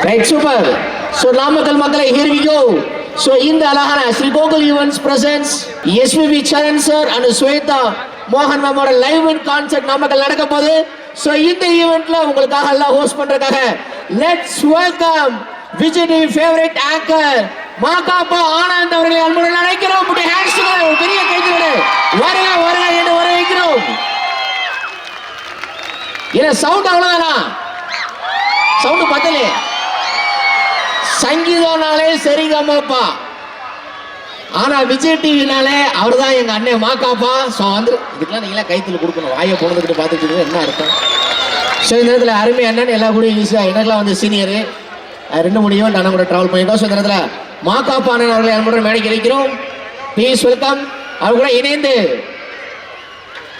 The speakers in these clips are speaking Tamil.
Right, super. So Namakkal Makkale, here we go. So in the Alahana, Sri Gokul Events presents SPB Charan sir and Sweta Mohan Mamoda live in concert Namakkal நடக்க போகுது. So இந்த ஈவென்ட்ல உங்களுக்காக எல்லாம் ஹோஸ்ட் பண்றதுக்காக let's welcome Vijay TV favorite anchor Makapa Anand அவர்களை அன்புடன் அழைக்கிறோம். புடி ஹேண்ட்ஸ் டுகெதர், பெரிய கைத்தட்டல். வருக வருக என்று வரவேற்கிறோம். என்ன சவுண்ட் அவ்வளவுதானா? சவுண்ட் பத்தலே. சங்கீதம்னாலே சரிகமாப்பா, ஆனா விஜய் டிவினாலே அவர் தான் எங்க அண்ணன் மாக்காப்பா. ஸோ வந்து இதுக்கெல்லாம் நீங்களா கைத்தில் கொடுக்கணும். வாயை போனதுக்கிட்ட பார்த்துட்டு என்ன அர்த்தம்? ஸோ இந்த நேரத்தில் அருமை அண்ணன் எல்லா கூட ஈஸியாக எனக்குலாம் வந்து சீனியரு 2 மணி ஈவெண்ட் அண்ணன் கூட ட்ராவல் பண்ணிட்டோம். ஸோ இந்த நேரத்தில் மாக்காப்பா அண்ணன் அவர்களை அன்புடன் மேடைக்கு வைக்கிறோம். Please welcome. அவர் கூட இணைந்து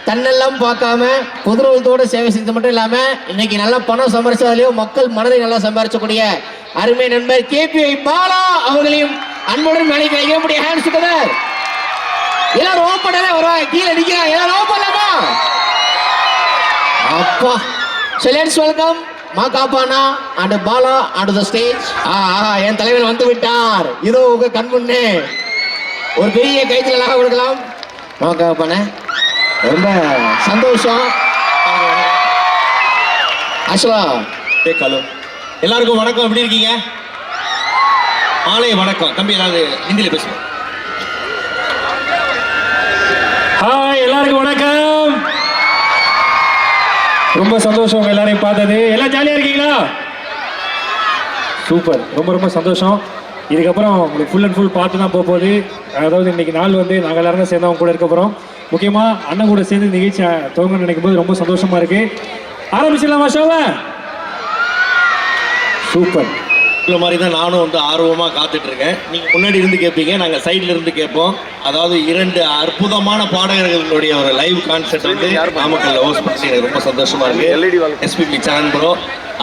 தன்னெல்லாம் பார்க்காம பொதுநலத்தோடு சேவை செஞ்சது மட்டும் இல்லாம இன்னைக்கு நல்லா பணம் சம்பாரிச்சதுலயும் மக்கள் மனதை நல்லா சம்பாரிச்சக்கூடிய அருமை நண்பர் KPI பாலா அவர்களையும் அன்புடன் மேடைக்கு வைக்கக்கூடிய ஹேண்ட்ஸ் டுகெதர். எல்லாரும் ஓப்பனே வருவாங்க, கீழே நிக்கிறாங்க, எல்லாரும் ஓப்பன்லமா அப்பா. So let's welcome மாகாப்பானா and Bala onto the stage. என் தலைவர் வந்து விட்டார், இதோ உங்க கண் முன்னே. ஒரு பெரிய கைத்தல கொடுக்கலாம் மாகாப்பானே. ரொம்ப சந்தோஷம். ஆக்சுவலா ஹலோ எல்லாருக்கும் வணக்கம். எப்படி இருக்கீங்க? மாலை வணக்கம். தம்பி ஏதாவது ஹிந்தியில் பேசுவோம். ஹாய் எல்லாருக்கும் வணக்கம். ரொம்ப சந்தோஷம் உங்க எல்லாரையும் பார்த்தது. எல்லாம் ஜாலியா இருக்கீங்களா? சூப்பர், ரொம்ப ரொம்ப சந்தோஷம். இதுக்கப்புறம் உங்களுக்கு ஃபுல் அண்ட் ஃபுல் பார்த்து தான் போகுது. அதாவது இன்னைக்கு நாள் வந்து நாங்கள் எல்லாரும் சேர்ந்து அவங்க கூட இருக்க போகிறோம். முக்கியமாக அண்ணன் கூட சேர்ந்து நிகழ்ச்சி துவங்க நினைக்கும் போது ரொம்ப சந்தோஷமா இருக்கு. ஆரம்பிச்சிடலாமா ஷோவை? சூப்பர். இந்த மாதிரி தான் நானும் வந்து ஆர்வமாக காத்துட்டு இருக்கேன். நீங்கள் முன்னாடி இருந்து கேட்பீங்க, நாங்கள் சைடில் இருந்து கேட்போம். அதாவது 2 அற்புதமான பாடகர்களுடைய ஒரு லைவ் கான்சர்ட் வந்து நாமக்கல்ல ஹோஸ்ட் பண்ணி எனக்கு ரொம்ப சந்தோஷமா இருக்கு. SPB சரண் ப்ரோ,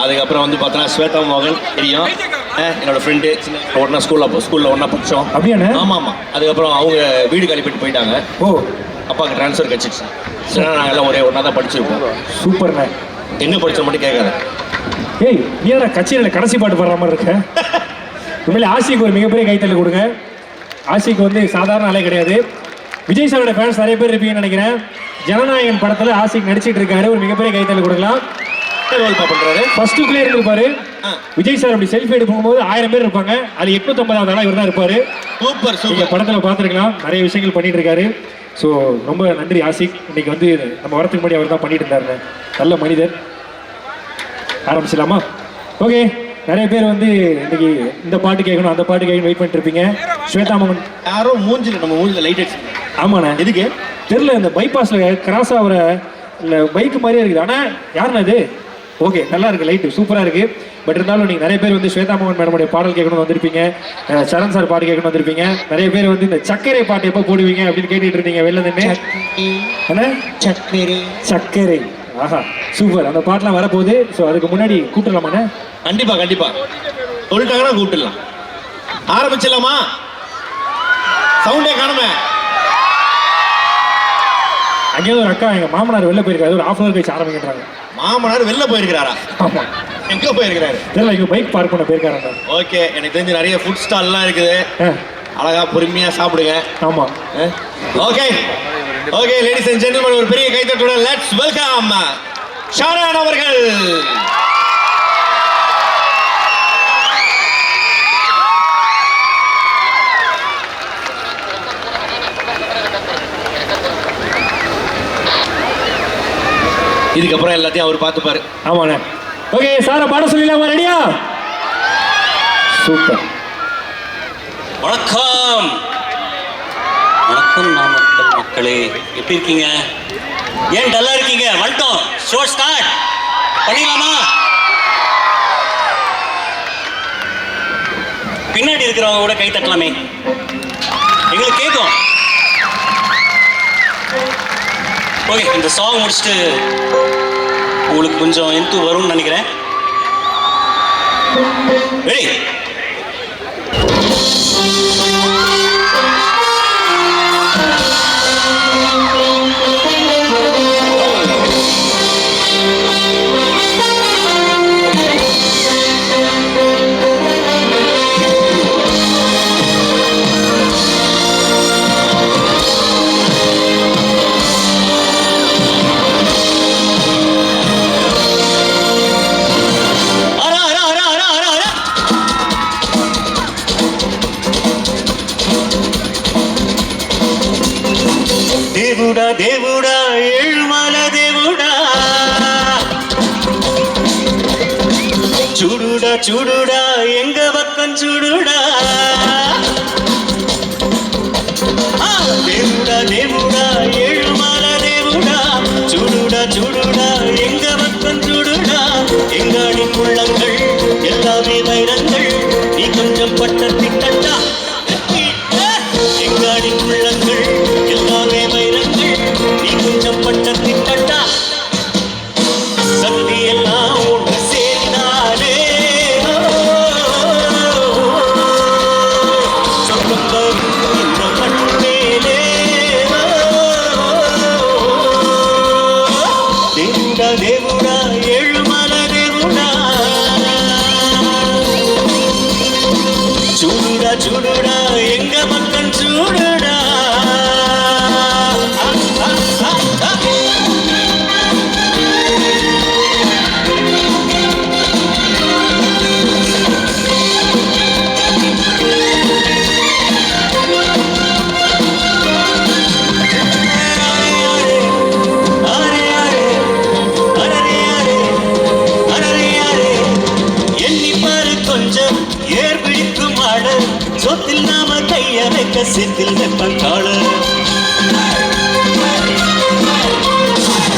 அதுக்கப்புறம் வந்து பார்த்தோன்னா ஸ்வேதா மோகன் தெரியும், என்னோட ஃப்ரெண்டு, சின்ன ஒன்றா ஸ்கூலில் ஒன்றா படித்தோம். அப்படியாண்ணே? ஆமாம். அதுக்கப்புறம் அவங்க வீடு கழிப்பிட்டு போயிட்டாங்க. ஓ, அப்பாவுக்கு ட்ரான்ஸ்ஃபர் கிடச்சிச்சு. சரி, நாங்கள் எல்லாம் ஒன்றா தான் படிச்சிருக்கோம். சூப்பர்ண்ணே. என்ன படித்தோம் மட்டும் கேட்காத. ஏய், நீ ஏன் கட்சியில் கடைசி பாட்டு பாடுற மாதிரி இருக்க? உண்மையிலே ஆஷிக்கு ஒரு மிகப்பெரிய கைத்தல் கொடுங்க. ஆஷிக்கு வந்து சாதாரண ஆளே கிடையாது. விஜய் சாரோட ஃபேன்ஸ் நிறைய பேர் இருப்பீங்கன்னு நினைக்கிறேன். ஜனநாயகன் படத்தில் ஆஷிக் நடிச்சிட்டு இருக்காரு. ஒரு மிகப்பெரிய கைத்தல் கொடுக்கலாம். பண்றாரு ஃபர்ஸ்ட் பிளேயர் இருப்பாரு. விஜய் சார் அப்படி செல்ஃபி எடுக்கும்போது 1000 பேர் இருப்பாங்க. அது 850வது ஆளா இவர் தான் இருப்பாரு. சூப்பர் நீங்க படத்துல பார்த்துருக்கலாம். நிறைய விஷயங்கள் பண்ணிட்டு இருக்காரு. ஸோ ரொம்ப நன்றி ஆஷிக். இன்னைக்கு வந்து நம்ம வரத்துக்கு முன்னாடி அவர் தான் பண்ணிட்டு இருந்தாருங்க. நல்ல மனிதர். ஆரம்பிச்சிடலாமா? ஓகே. நிறைய பேர் வந்து இன்னைக்கு இந்த பாட்டு கேட்கணும் அந்த பாட்டு கேட்கணும் வெயிட் பண்ணிட்டு இருப்பீங்க. ஸ்வேதா மோகன் யாரோ மூஞ்சில நம்ம மூஞ்சில லைட் அடிச்சு. ஆமாண்ணே. எதுக்கு தெரியல, இந்த பைபாஸ்ல கிராஸ் ஆகிற இல்லை பைக்கு மாதிரியே இருக்குது. ஆனால் யாருண்ணா இது? ஓகே, நல்லா இருக்கு, லைட்டு சூப்பராக இருக்கு. பட் இருந்தாலும் நீங்கள் நிறைய பேர் வந்து ஸ்வேதா மோகன் மேடமுடைய பாடல் கேட்கணும் வந்திருப்பீங்க. சரண் சார் பாட்டு கேட்கணும் வந்திருப்பீங்க. நிறைய பேர் வந்து இந்த சர்க்கரை பாட்டு எப்போ போடுவீங்க அப்படின்னு கேட்டுட்டு இருந்தீங்க வெளில நின்று. சர்க்கரை. ஆஹா, சூப்பர். அந்த பாட்டெலாம் வரப்போகுது. ஸோ அதுக்கு முன்னாடி கூப்பிடலாமாண்ணே? கண்டிப்பா கண்டிப்பா சொல்லிட்டாங்கன்னா கூப்பிடலாம். ஆரம்பிச்சிடலாமா? சவுண்டே காணுமே. அங்கேயாவது ஒரு அக்கா எங்கள் மாமனார் வெளில போயிருக்காரு. ஒரு 1/2 hour கழிச்சு ஆரம்பிக்கிறாங்க. மாமனார் வெளில போயிருக்கிறாரா? ஆமா. எங்க போயிருக்கிறாரு? தெரியல, இங்கே பைக் பார்க் பண்ண போயிருக்காரு. ஓகே, எனக்கு தெரிஞ்சு நிறைய ஃபுட் ஸ்டால்லாம் இருக்குது. அழகா பொறுமையா சாப்பிடுங்க. ஆமா. Okay okay ladies and gentlemen, ஒரு பெரிய கைத்தட்டுடன் லெட்ஸ் வெல்கம் ஷாரான் அவர்கள். இதுக்கப்புறம் எல்லாத்தையும் அவர் பார்த்துப்பாரு. ஆமாண்ணே. ஓகே, சாரை பாட சொல்லிடலாமா? ரெடியா? சூப்பர். வணக்கம் வணக்கம் நாமக்கல் மக்களே, எப்படி இருக்கீங்க? ஏன் டல்லா இருக்கீங்க? வந்துட்டோம், ஷோ ஸ்டார்ட் பண்ணிடலாமா? பின்னாடி இருக்கிறவங்க கூட கை தட்டலாமே, எங்களுக்கு கேட்கும். ஓகே, இந்த சாங் முடிச்சுட்டு உங்களுக்கு கொஞ்சம் எந்து வரும்னு நினைக்கிறேன். ரெடி? దేవుడా దేవుడా ఏழுమల దేవుడా చూడుడా చూడుడా ఎంగ పక్కం చూడుడా దేవుడా దేవుడా ఏழுమల దేవుడా చూடுடா చూடுடா எங்க பக்கம் చూடுடா எங்காடி உள்ளங்கள் எல்லாமே வைரங்கள் நீ கொஞ்சம் பட்டத்தி தட்டா எங்காடி உள்ளங்கள் எல்லாமே வைரங்கள் நீ கொஞ்சம் பட்டத்தி தட்டா சக்தி எல்லாம் ஒன்று சேர்ந்தாலே சொந்தம் இந்த மண் மேலே దేవుడా దేవుడా ఏழுమల దేవుడా చూడుడా చూడుడా ఎంగ పక్కం చూడుడా சொத்தில் நாம கைய வைக்க சித்தில் வெப்பங்காள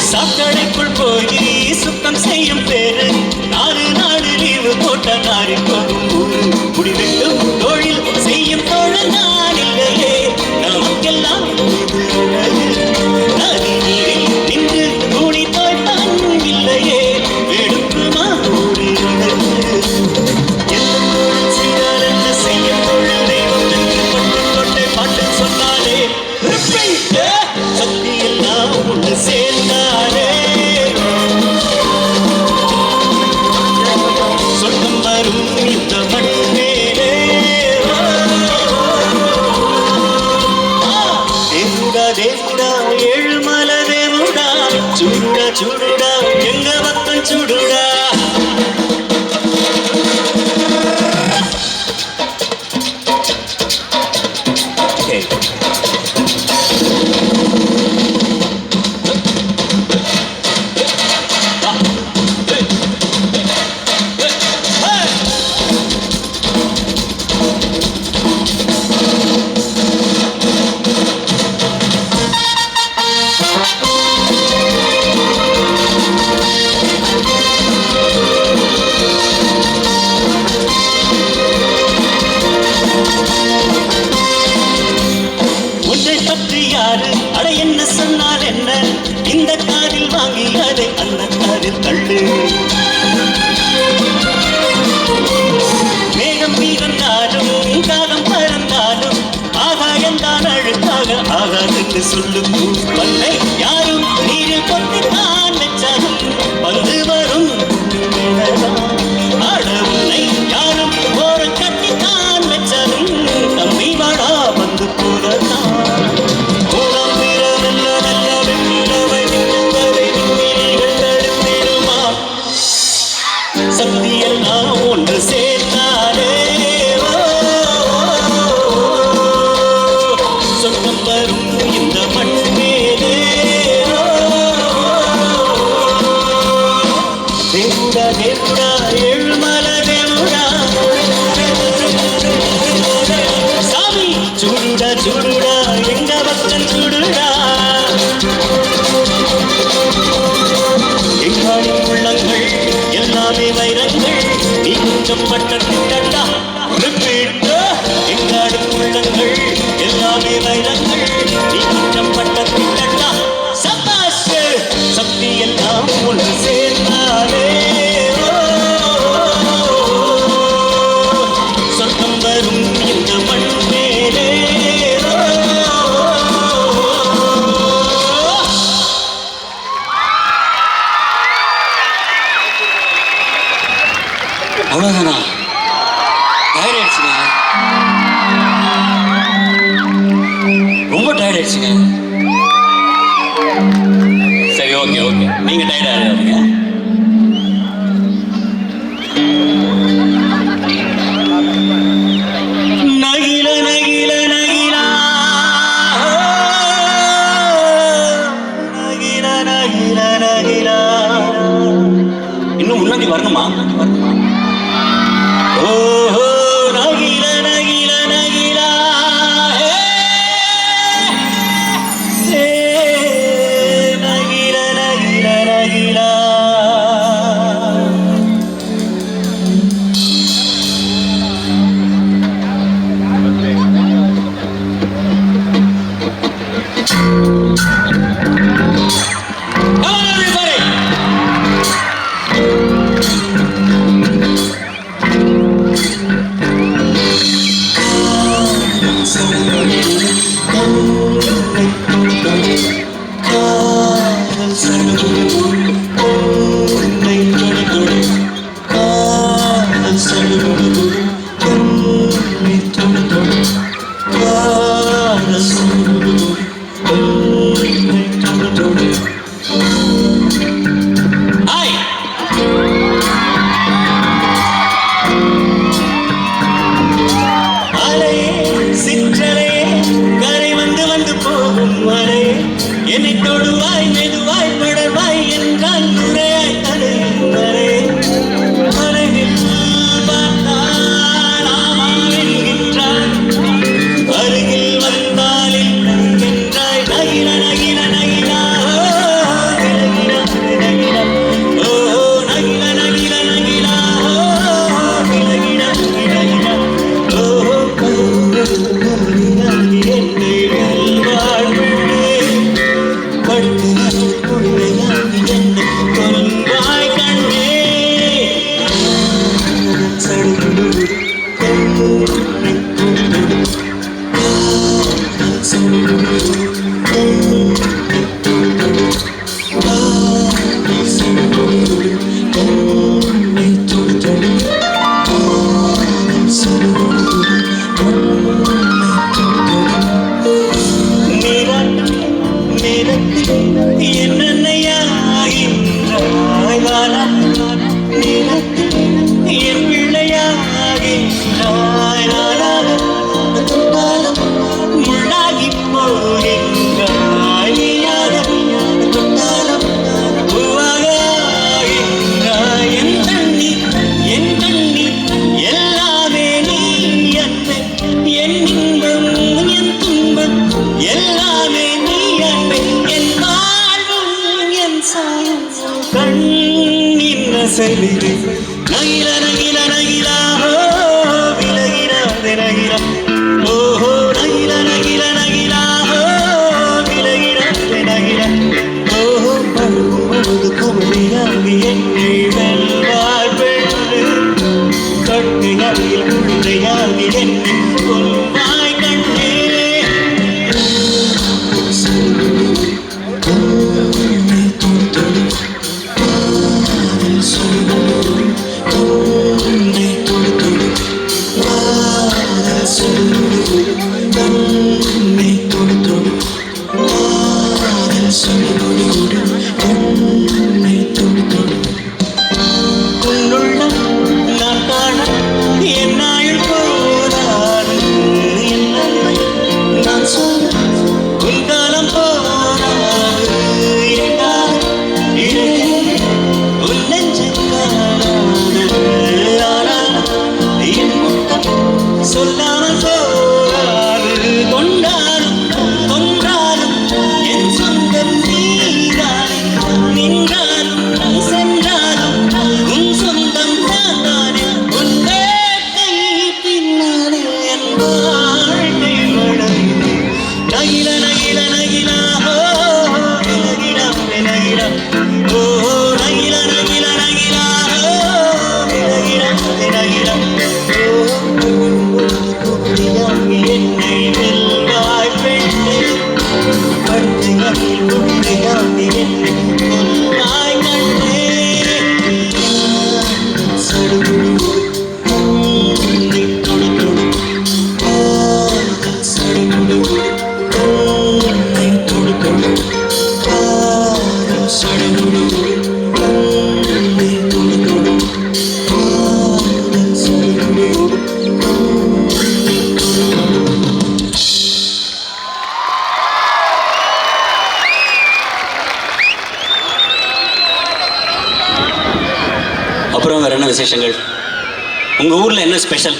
சாக்கடைக்குள் போய் சுத்தம் செய்யும் பேரு நாலு நாடு லீவு போட்ட நாரி போகும் ஊரு முடிவெட்டும் தொழில் செய்யும் தோழல் நான் இல்லையே நமக்கெல்லாம் நதி நீரில் நின்று கூடி தோய்த்தான் இல்லையே வெடுக்குமா ஊரு சக்தி எல்லாம் ஒன்று சேர்ந்தாலே சொந்தம் வரும் இந்த மண் மேலே தேவுடா தேவுடா ஏழுமல தேவுடா சுடுடா சுடுடா எங்க பக்கம் சுடுடா இந்த காரில் வாங்கி அதை அந்த காரில் தள்ளு மேகம் வீரந்தாலும் காலம் பறந்தாலும் ஆகாயந்தான் அழுக்காக ஆகாதென்று சொல்லும் வல்லை யாரும் நீரில் கொத்தித்தான் வச்சாலும் வந்து வரும் ஆட உன்னை யாரும் ஓரம் கட்டித்தான் வச்சாலும் தம்பி வாடா வந்து போலதான் சக்தி எல்லாம் ஒன்று சேர்த்தாலே சொந்தம் வரும் இந்த மண் மேலே தேவுடா தேவுடா ஏழுமல தேவுடா சாமி சுடுடா சுடுடா எங்க பக்கம் சுடுடா எங்காடி உள்ளங்கள் எல்லாமே வைரங்கள் நீ கொஞ்சம் பட்டா எங்காடி உள்ளங்கள் எல்லாமே வைரங்கள் நீ கொஞ்சம் பட்டா சபாஷ் சக்தி எல்லாம் ஒன்று சேர்ந்தாலே சொந்தம் வரும் இந்த மண் மேலே அவ்வளோதானா டயர்ட் ஆயிடுச்சுங்க ரொம்ப டயர்ட் ஆயிடுச்சுங்க சரி ஓகே ஓகே நீங்க டயர்ட் ஆகாதீங்க நகில நகில நகிலா வரணுமா? ஓஹோ நகில நகில நகிலா நகில நகில நகிலா என்னை தொடுவாய் மெதுவாய் தொடர்வாய் என்றால் நுரையாய் தருகிறே மலையில் பார்த்தால் ஆமா என்கின்றாய் அருகில் வந்தால் இல்லை என்றாய் நகில நகில நகிலா நகில ஓ நகில நகில நகிலா நகில நகில ஓ என்னை வெல்வாழ்வு கொள்வாய் கண்ணே என்னென்னையாகின்றாய் வாழா நிலத்து என் பிள்ளையாகின்றாய் நாளாக தொட்டாலும் முள்ளாகி போகின்றாய் நீயாக தொட்டாலும் பூவாக ஆகின்றாய் என் தண்ணி எல்லாமே நீ அன்பே என் இன்பம் என் துன்பம் எல்லாமே நீ அன்பே என் கண்ணின் அசைவிலே நகில நகில நகிலா விலகிடாதே நகிலா ஓஹோ நகில நகில நகிலா விலகிடாதே நகிலா ஓஹோ பழுது குமரியாகி என்னை வெல்வாய் பெண்ணு கட்டுகளில் குழந்தையாகி என்னை கொள்வாய் கண்ணே நான் காண என்னாயில் போராடு நான் சொல்ல உன் காலம் போராடு உன் நெஞ்சுக்காராடு ஆனால் என் முட்டம் சொல்லாமல் போராடு கொன்றாலும் என் சொந்தம் நீதானே நின்றாலும் சென்றாலும் உன் சொந்தம் தானே உன் வேட்டை பின்னாலே என் வாழ்க்கை வளர்ந்து நகில நகில நகிலா நகிலா நகிலா ஓ நகில நகில நகிலா நகிலா நகிலா என்னை வெல்வாய் பெண்ணே கட்டுகளில் உண்மையாகி என்னை கொள்வாய் என்ன விசேஷங்கள்? உங்க ஊர்ல என்ன ஸ்பெஷல்?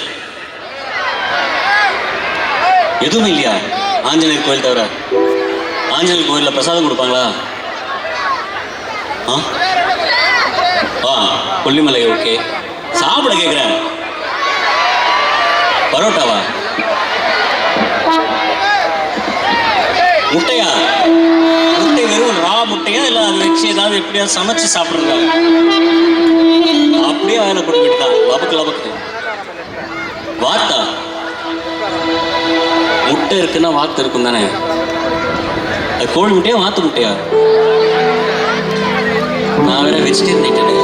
எதுவுமே இல்லையா? ஆஞ்சநேயர் கோயில் தவிர. ஆஞ்சநேயர் கோயிலில் பிரசாதம் கொடுப்பாங்களா? கொல்லிமலை ஓகே. சாப்பிட கேட்குறேன். பரோட்டாவா? முட்டையா? முட்டை வெறும் ரா முட்டையா இல்லை அதை வச்சு ஏதாவது எப்படியா சமைச்சு சாப்பிடுங்க? அப்படியே வேலை போட்டு போயிட்டுதான். லபக்கு லபக்கு. வாத்தா? முட்டை இருக்குன்னா வாத்து இருக்கும் தானே? அது கோழி முட்டையா வாத்து முட்டையா? நான் வேற வெஜிடேரியன் ஐட்டனே.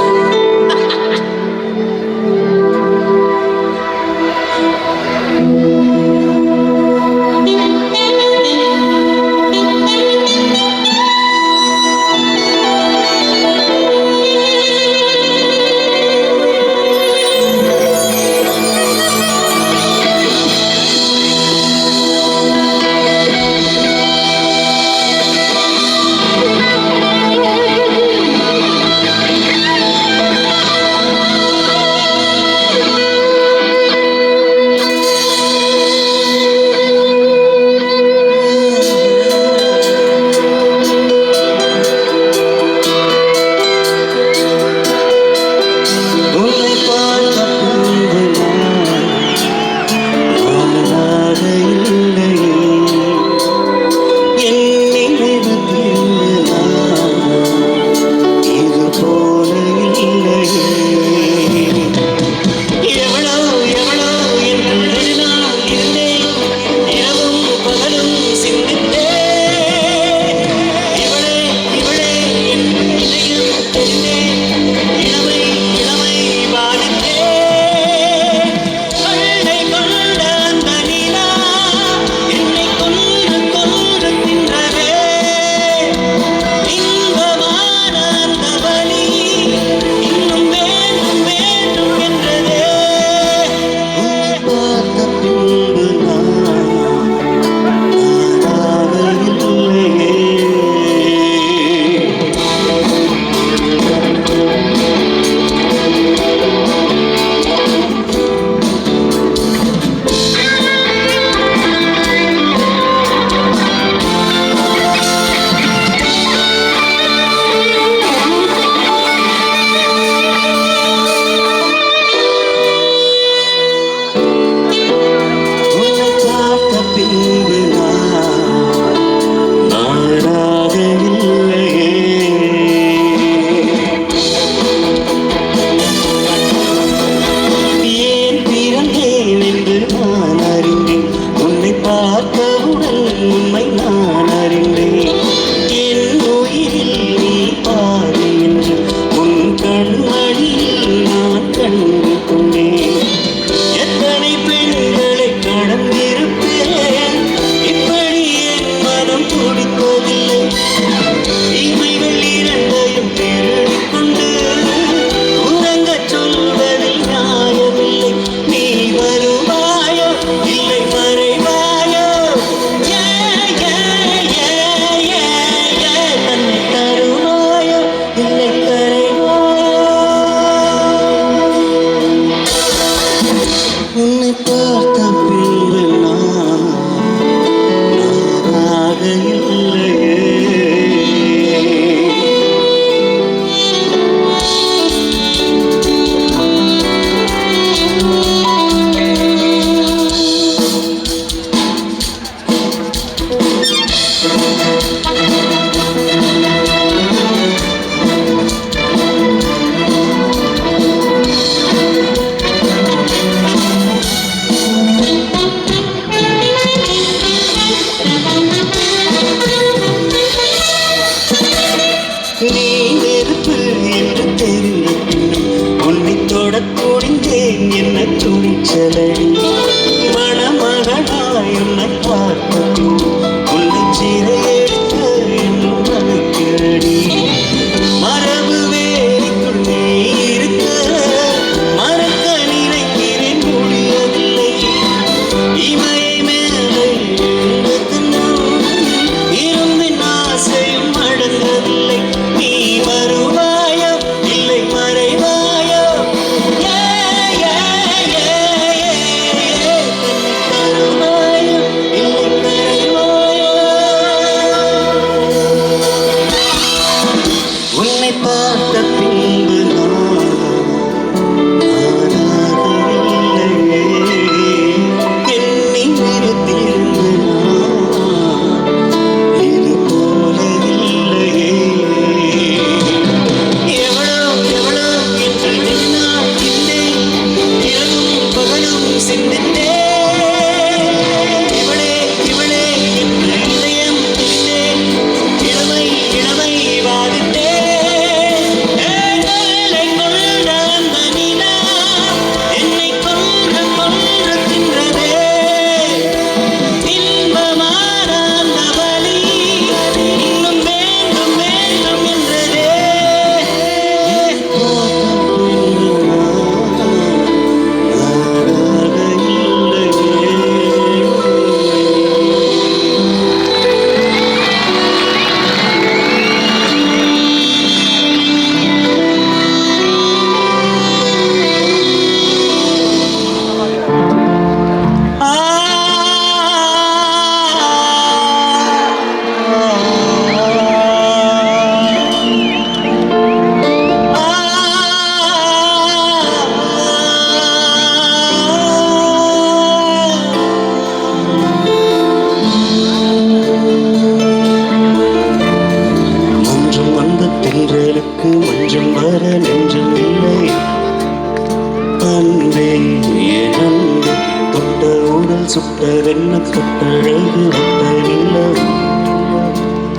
கட்டழகு வட்டனில்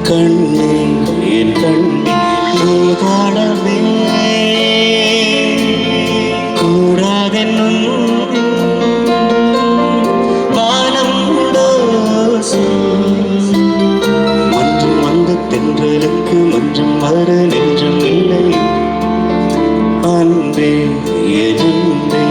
கண்ணே என் கண்ணே நீதானவே கூடாதென்னும் வானம் மன்றம் வந்த தென்றலுக்கு மன்றம் வர நெஞ்சம் இல்லை அன்பே என் அன்பே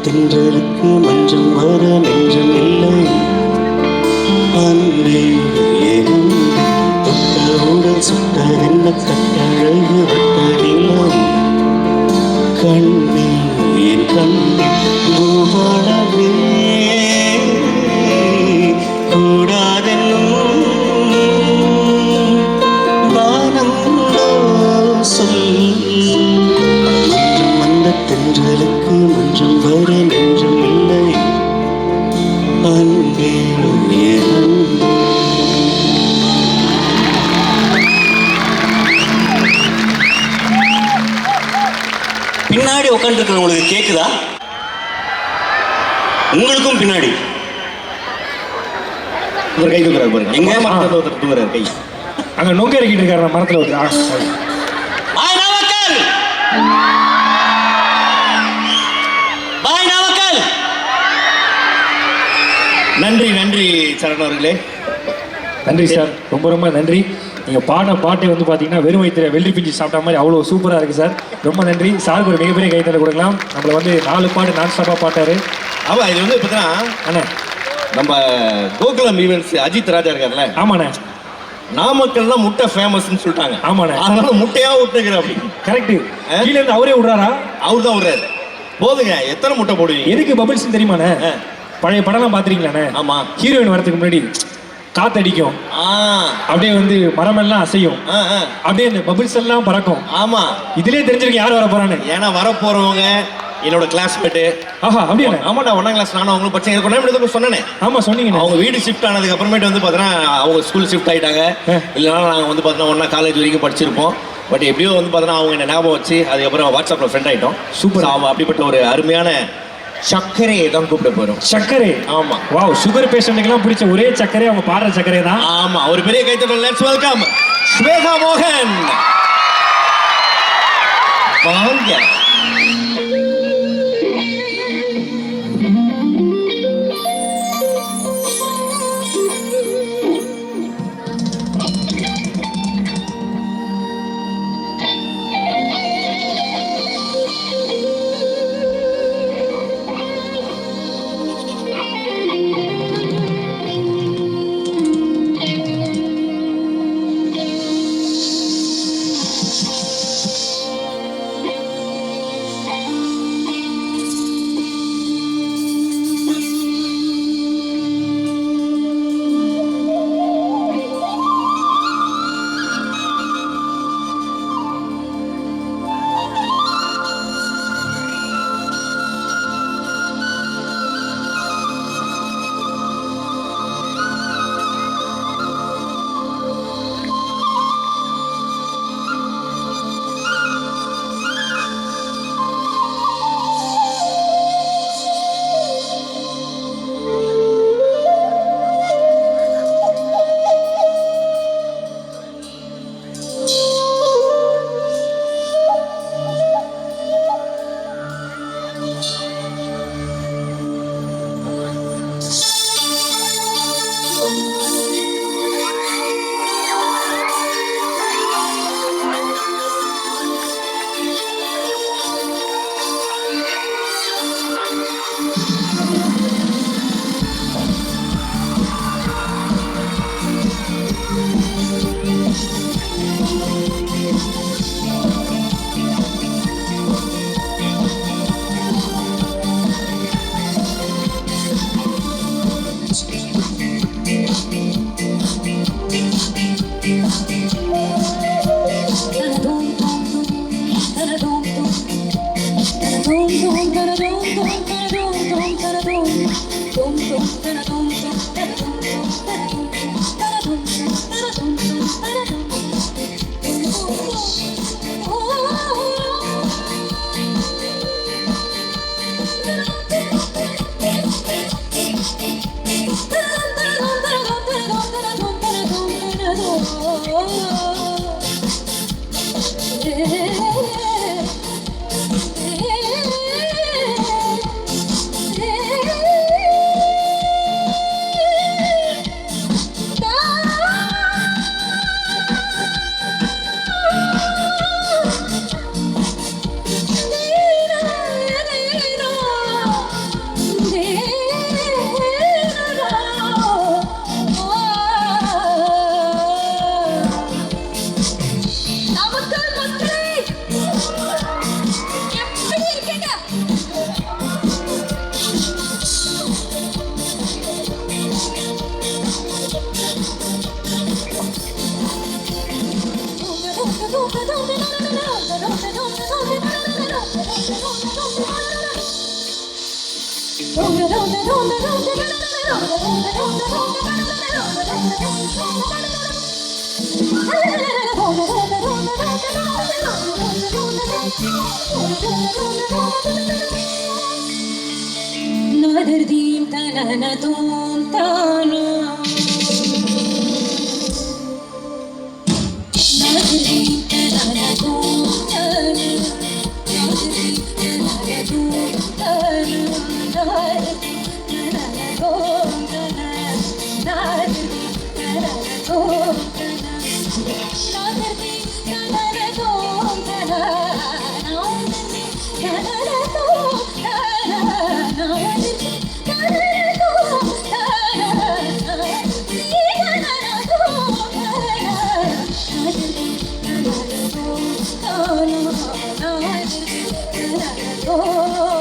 தென்றலுக்கு மஞ்சம் வர நெஞ்சம் இல்லை அன்பே என் தொட்டவுடன் சுட்டதென்ன கட்டழகு வட்டனிலம் கண்ணே என் கண்ணே பூவாடவே கூடாதென்னும் வானம் சொல் தென்றலுக்கு மஞ்சம் வர நெஞ்சம் இல்லை அன்பே பின்னாடி உட்காந்துருக்கிறவங்களுக்கு கேக்குதா? உங்களுக்கும் பின்னாடி ஒரு கை தூக்குறாரு பாருங்க. எங்க தூக்குறாரு கை அங்க நோங்க இறக்கிட்டு இருக்காரு மரத்துல ஒரு நன்றி நன்றி சரண் அவர்களே. நன்றி சார், ரொம்ப ரொம்ப நன்றி. நீங்கள் பாட்டை வந்து பார்த்தீங்கன்னா வெறும் வயிற்றுல வெள்ளி பிஞ்சு சாப்பிட்ட மாதிரி அவ்வளோ சூப்பராக இருக்குது சார். ரொம்ப நன்றி சாருக்கு ஒரு மிகப்பெரிய கைத்தலை கொடுக்கலாம். நம்மளை வந்து 4 பாட்டு நான் ஸ்டாப்பாக பாட்டாரு. ஆமாம், இது வந்து பார்த்தீங்கன்னா அண்ணே நம்ம கோகுலம் ஈவெண்ட்ஸ் அஜித் ராஜா இருக்காருல்ல. ஆமாண்ணே. நாமக்கல் தான் முட்டை ஃபேமஸ்ன்னு சொல்லிட்டாங்க. ஆமாண்ணே. அதனால முட்டையாக விட்டுக்கிற அப்படி கரெக்டு. கீழே இருந்து அவரே விடுறாரா? அவர் தான் விடுறாரு. போதுங்க, எத்தனை முட்டை போடுவீங்க? எதுக்கு பபிள்ஸ் தெரியுமாண்ணே? பழைய படம்லாம் பார்த்துருக்கீங்களாண்ணே? ஆமாம். ஹீரோயின் வரதுக்கு முன்னாடி காத்தடிக்கும், ஆ அப்படியே வந்து மரமெல்லாம் அசையும், ஆ, ஆ. அப்படியே இந்த பபிள்ஸ் எல்லாம் பறக்கும். ஆமா, இதுலயே தெரிஞ்சிருக்கு யார் வர போறான்னு. ஏன்னா வரப்போறவங்க என்னோட கிளாஸ்மேட்டு. ஆஹா, அப்படியே. ஆமாடா, 1ஆம் கிளாஸ் நானும் அவங்களும் படிச்சேன். எனக்கு ஒன்றாம் சொன்னேனே. ஆமா சொன்னீங்க. அவங்க வீடு ஷிஃப்ட் ஆனதுக்கு அப்புறமேட்டு வந்து பார்த்தீங்கன்னா அவங்க ஸ்கூல் ஷிஃப்ட் ஆகிட்டாங்க. இல்லைனா நாங்கள் வந்து பார்த்தீங்கன்னா ஒன்றா காலேஜ் வரைக்கும் படிச்சிருப்போம். பட் எப்படியோ வந்து பார்த்தீங்கன்னா அவங்க என்ன ஞாபகம் வச்சு அதுக்கப்புறம் வாட்ஸ்அப்பில் ஃப்ரெண்ட் ஆகிட்டோம். சூப்பர். அவன் அப்படிப்பட்ட ஒரு அருமையான சர்க்கரையை தான் கூப்பிட போகிறோம். சர்க்கரை? ஆமா. வாவ், சுகர் பேஷண்ட்டுக்கெல்லாம் பிடிச்ச ஒரே சர்க்கரை அவங்க பாடுற சர்க்கரை தான். ஆமா, ஒரு பெரிய கைத்தட்டல். லெட்ஸ் வெல்கம் ஸ்வேதா மோகன். வாங்க. Nadardim tanana tum tana Nadardim tanana tum tana Nadardim tanana tum tana Nadardim tanana tum tana Nadardim tanana tum tana Nadardim tanana tum tana Oh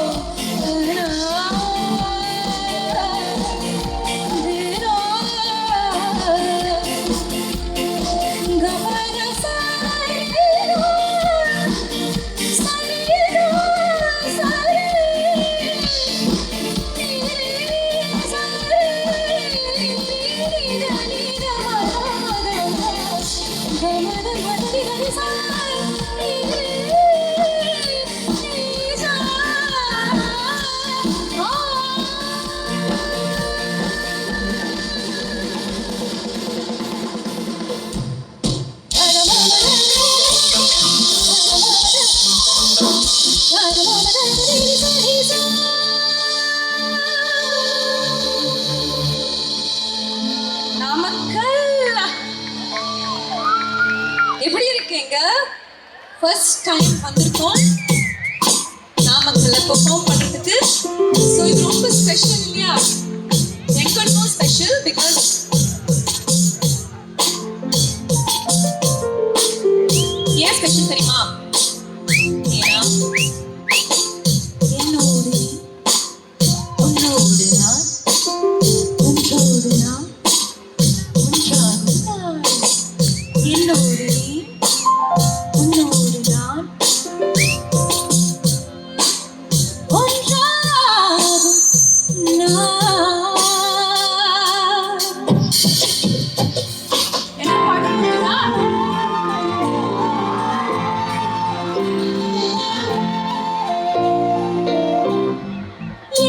first time வந்திருக்கோம் நாமக்கல்ல பெர்ஃபார்ம் பண்றதுக்கு. ஸோ இது ரொம்ப ஸ்பெஷல் இல்லையா? எங்களுக்கும் ஸ்பெஷல் பிகாஸ் ஏன் ஸ்பெஷல் தெரியுமா? ஏன்னா என்னோடு உன்னோடு நான் ஒன்றோடு நான் ஒன்றாகும் நாள். என்னோடு நீ உன்னோடு நான் ஒன்றாகும் நாள். என்ன பாடுறீங்களா?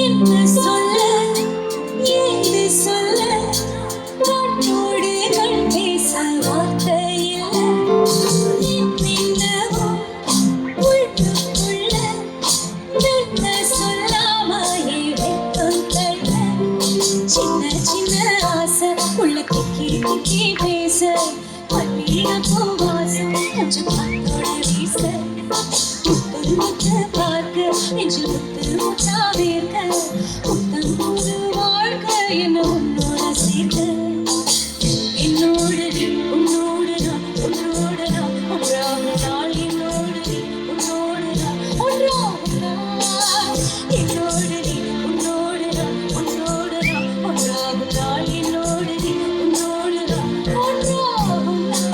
என்ன சொல்ல ஏது சொல்ல கண்ணோடு கண் பேச வார்த்தை இல்லை. என்னென்னவோ உள்ளுக்குள்ள மெல்ல சொல்லாமையே வெட்கம் தள்ள. சின்ன சின்ன ஆசை உள்ள திக்கி திக்கி பேச மல்லிகைப்பூ வாசம் கொஞ்சம் காத்தோட வீச. முத்து முத்து பார்க்க நெஞ்சில் முத்து முத்தா வேர்க்க. முத்தம் புது வாழ்க்கை என்ன உன்னோட சேர்க்க. என்னோடு நீ உன்னோடு நான் உன்னோடு நான் ஒன்றாகும் நாள். என்னோடு நீ உன்னோடு நான் ஒன்றாகும் நாள். என்னோடு நீ உன்னோடு நான் உன்னோடு நான் ஒன்றாகும் நாள். என்னோடு நீ உன்னோடு நான் ஒன்றாகும் நாள்.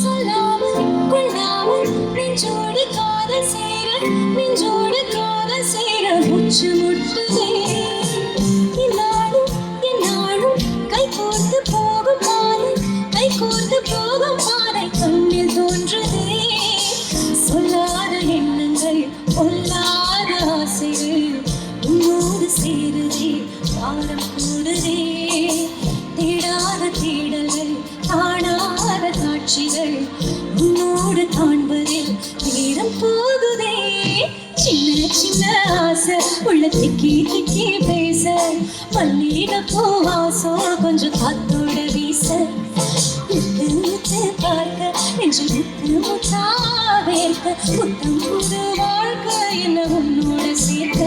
சொல்லாமல் கொள்ளாமல் நெஞ்சோடு காதல் சேர நெஞ்சோடு காதல் சேர மூச்சு முட்டுதே. இந்நாளும் எந்நாளும் கை கோர்த்து போகும் பாதை கை கோர்த்து போகும் பாதை கண்ணில் தோன்றுதே. சொல்லாத எண்ணங்கள் பொல்லாத ஆசைகள் உன்னோடு சேருதே. பாரம் கூடுதே. தேடாத தேடல்கள் காணாத காட்சிகள் உன்னோடு காண்பதில் நேரம் போகுதே. சின்ன சின்ன ஆசை உள்ள திக்கி திக்கி பேச மல்லிகைப்பூ வாசம் கொஞ்சம் காத்தோட வீச. முத்து முத்து பார்க்க நெஞ்சில் முத்து முத்தா வேர்க்க. முத்தம் புது வாழ்க்கை என்ன உன்னோட சேர்க்க.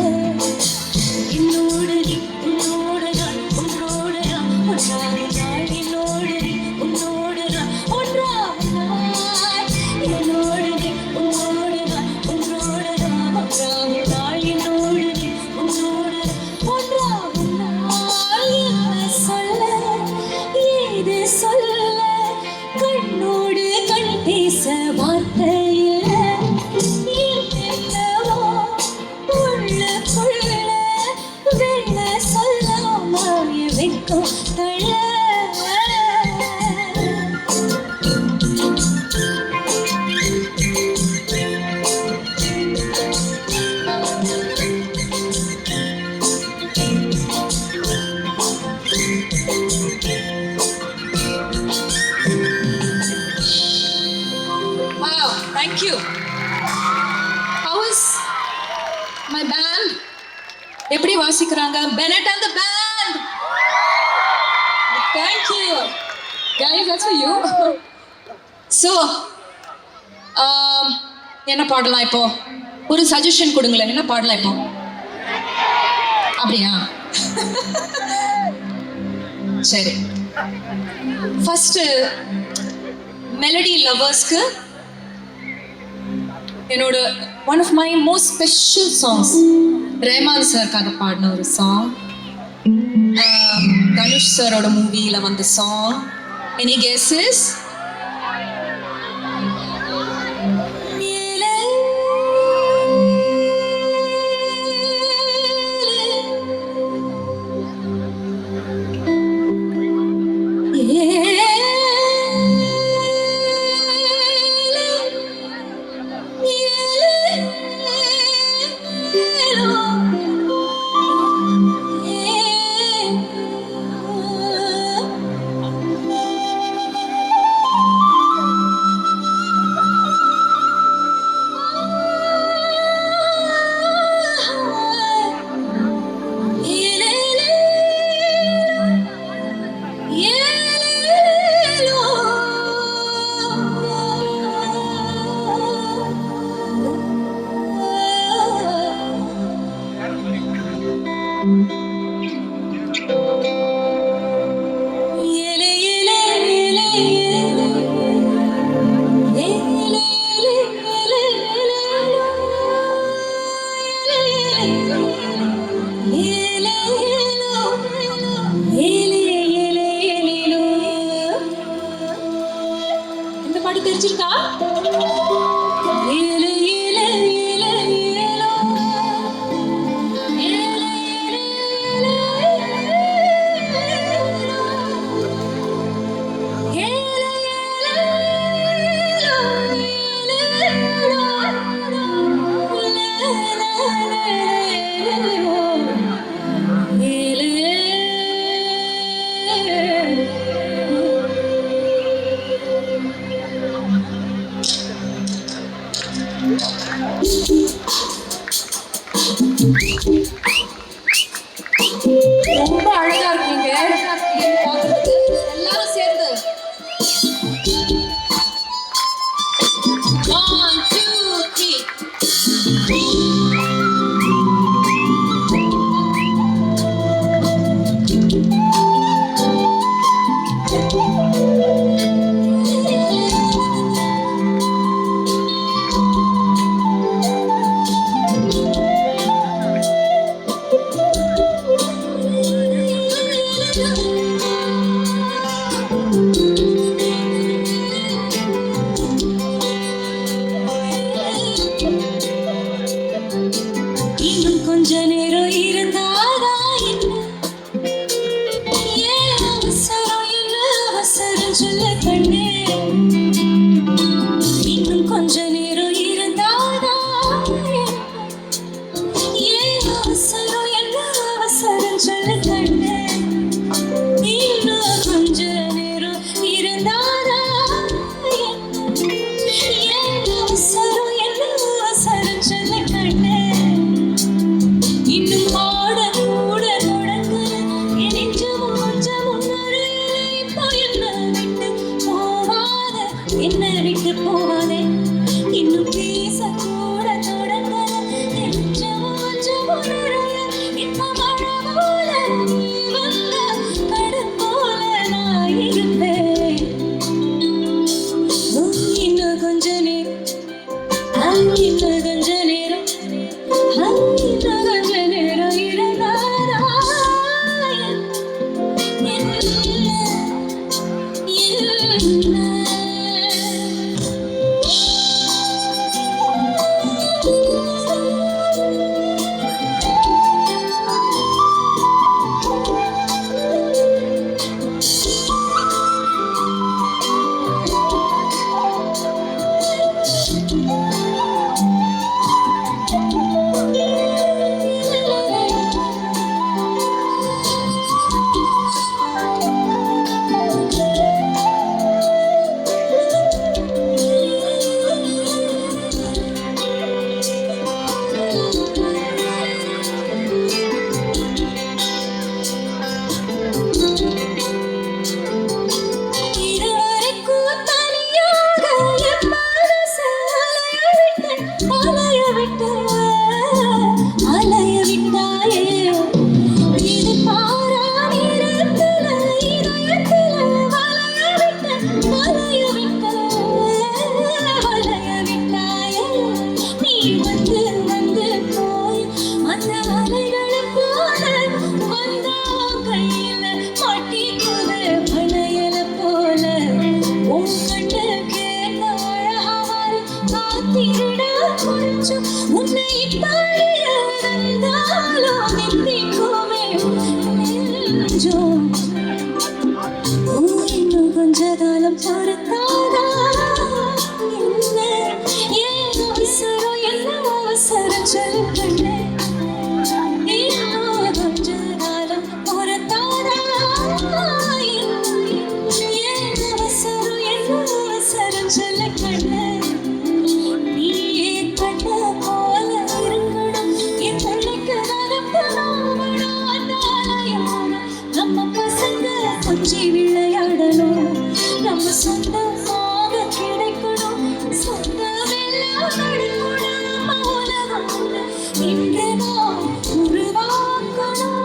என்னோடு நீ உன்னோடு நான் ஒன்றோடு நான் ஒன்றாகும் நாள். என்னோடு நீ உன்னோடு நான் ஒன்றாகும் நாள். என்னோடு நீ உன்னோடு நான் ஒன்றோடு நான் ஒன்றாகும் நாள். என்னோடு நீ உன்னோடு நான் ஒன்றாகும் நாள். என்ன சொல்ல ஏது சொல்ல கண்ணோடு கண் பேச வார்த்தை இல்லை. என்னென்னவோ உள்ளுக்குள்ள வெள்ள சொல்லாமல் வெட்கம் தள்ள. Wow, thank you. How is my band? எப்படி வாசிக்கிறாங்க? Bennett and the band. Thank you. Guys, that's for you. So, என்ன பாடலாம் இப்போ? ஒரு சஜஷன் கொடுங்களேன். என்ன பாடலாம் இப்போ? அப்படியா? சரி. ஃபர்ஸ்ட் மெலடி லவர்ஸ்க்கு என்னோட one of my most special songs Rahman சார்க்காக பாடின ஒரு சாங். தனுஷ் சாரோட மூவியில் வந்த சாங். Any guesses? பாட்டு தெரிஞ்சிருக்கா? ஏலே ஏலே ஏலே ஏலோ ஏலே ஏலே ஏலே ரொம்ப அழகா இருக்கீங்க பார்க்கறதுக்கு. எல்லாரும் சேர்ந்து 1 2 3 இன்னும் கொஞ்ச நேரம் இருந்தாதா என்ன? ஏன் அவசரம் என்ன அவசரம் சொல்ல கண்ணே? இன்னும் கொஞ்ச நேரம் இருந்தாதா என்ன? ஏன் அவசரம் என்ன அவசரம் சொல்ல கண்ணே? இன்னும் கொஞ்ச நேரம் இருந்தாதா என்ன? ஏன் அவசரம் என்ன அவசரம் சொல்ல கண்ணே? இன்னும் ஆட கூட தொடங்க என் நெஞ்சமும் கொஞ்சமும் நிறைய இப்போ என்ன விட்டு போவாதே இன்னும் பேச கூட தொடங்க என் நெஞ்சமும் கொஞ்சமும் நிறைய இப்போ மழை போல நீ வந்த கடல் போல நான் இருப்பேன். இன்னும் கொஞ்ச நேரம் இன்னும் கொஞ்ச நேரம் இன்னும் கொஞ்ச நேரம் இருந்தாரா உன்னை பாடியதாலும் நிற்குமே நெஞ்சம். இன்னும் கொஞ்ச காலம் பொறுத்தாதா என்ன? ஏன் அவசரம் என்ன அவசரம் சொல்லுங்க? இன்னும் கொஞ்ச காலம் பொறுத்தாதா ஏன் அவசரம் என்ன அவசரம் சொல்லுங்க? கொஞ்சி விளையாடணும் நம்ம சொந்தமாக கிடைக்கணும் சொந்தமெல்லாம் நடக்கணும் நம்ம உலகம் இன்று நாம் உருவாக்கணும்.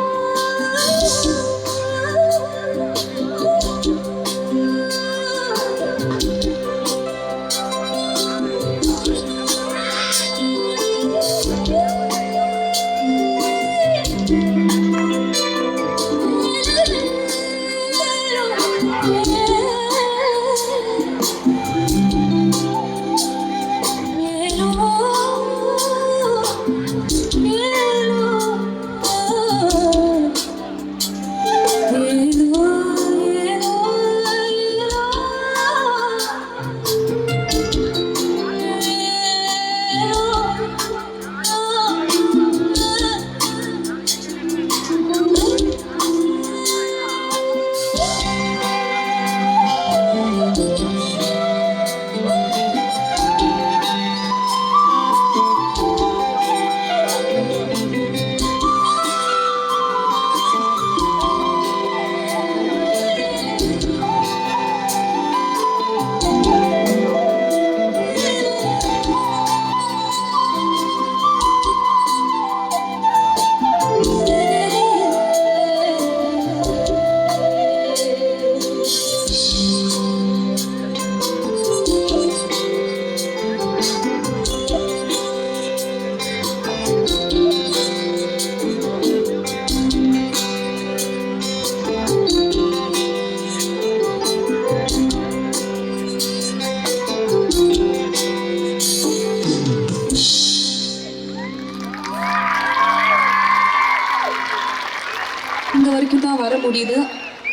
முடியுது.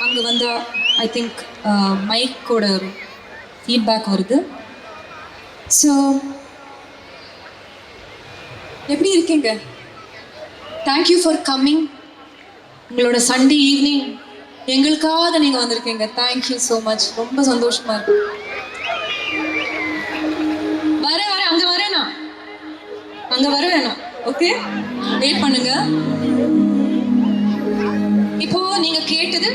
அங்கே வந்தால் ஐ திங்க் மைக்கோட ஃபீட்பேக் வருது. ஸோ எப்படி இருக்கீங்க? Thank you for coming. உங்களோட சண்டே ஈவினிங் எங்களுக்காக நீங்கள் வந்திருக்கீங்க. Thank you so much. ரொம்ப சந்தோஷமா இருக்கு. வரேன் அங்கே வரேன் நான். ஓகே, வெயிட் பண்ணுங்க. இப்போ நீங்க கேட்டது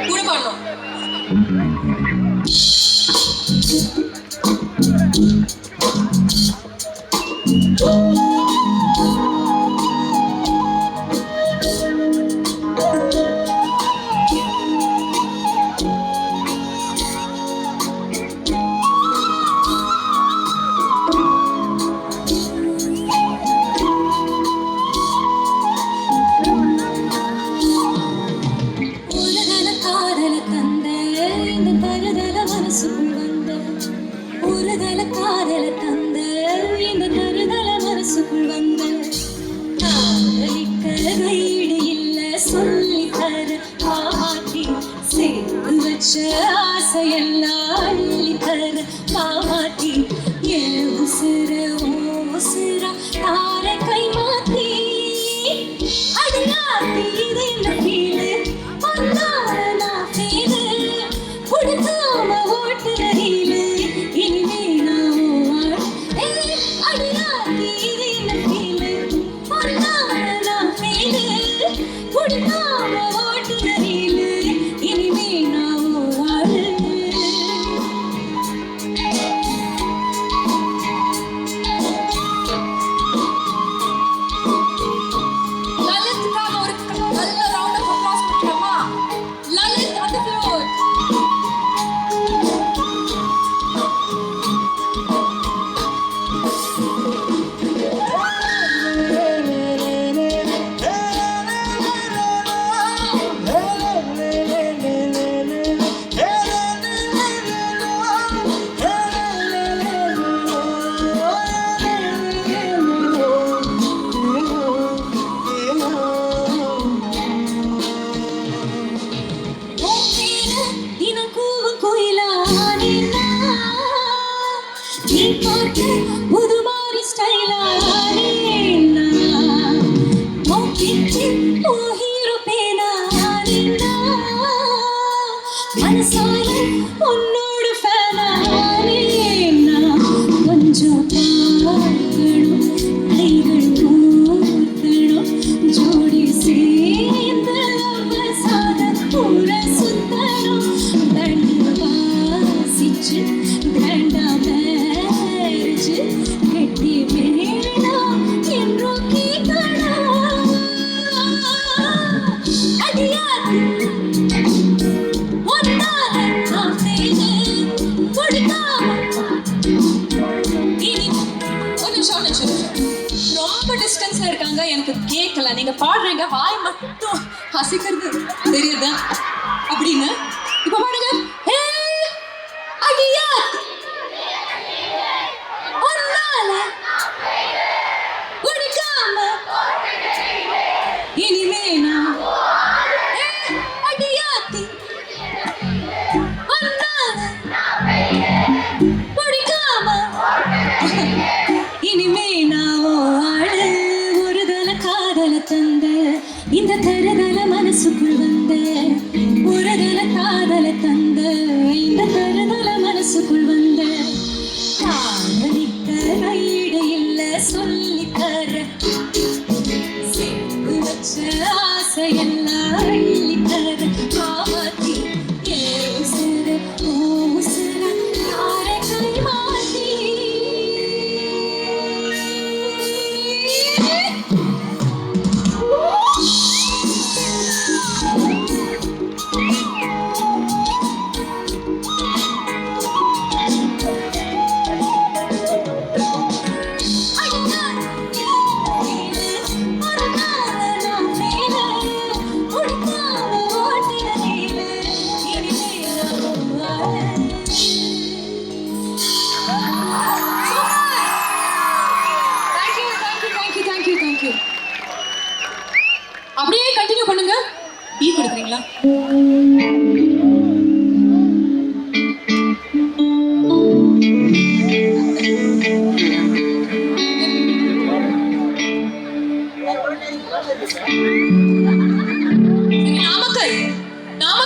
கூட பாடணும். எனக்கு கேட்கல, நீங்க பாடுறீங்க, வாய் மட்டும் அசைக்கிறது தெரியுது அப்படின்னு. இப்ப பாடுங்க. இனிமே நான் அடியாத்தி இனிமே நான் ஆடு ஒரு தல காதல தந்த இந்த தரதல மனசுக்குள் வந்த ஒரு தல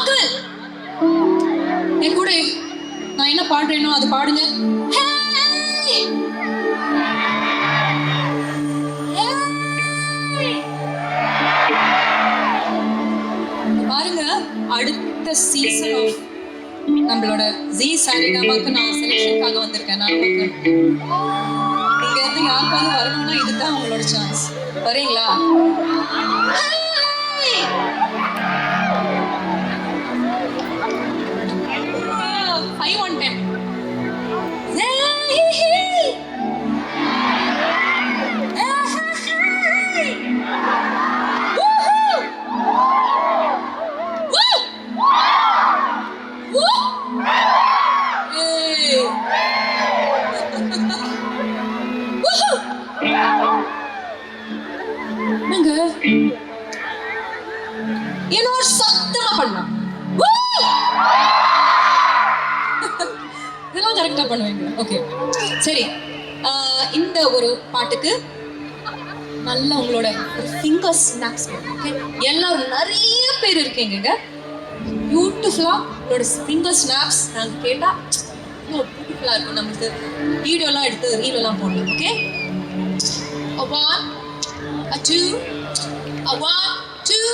அங்கிள் என் கூட நான் என்ன பாடுறேனோ அது பாடுங்க. Hey! பாருங்க, அடுத்த சீசன் ஆஃப் நம்மளோட ஜி சாரிகாமாக்கு நான் செலெக்ஷனுக்காக வந்திருக்கேன். நான் இங்க இருந்து யாருக்காவது வரணும்னா இதுதான் உங்களோட சான்ஸ். வரீங்களா? 5 on 10. என்னோட சத்தமா பண்ணலாம். இதெல்லாம் கரெக்டா பண்ணுவீங்க. ஓகே சரி, இந்த ஒரு பாட்டுக்கு நல்ல உங்களோட ஃபிங்கர் ஸ்னாப்ஸ். ஓகே, எல்லாரும் நிறைய பேர் இருக்கீங்க, பியூட்டிஃபுல்லா உங்களோட ஃபிங்கர் ஸ்னாப்ஸ் நாங்கள் கேட்டா பியூட்டிஃபுல்லா இருக்கும். நமக்கு வீடியோலாம் எடுத்து ரீலெல்லாம் போடலாம். ஓகே, 1 2 1 2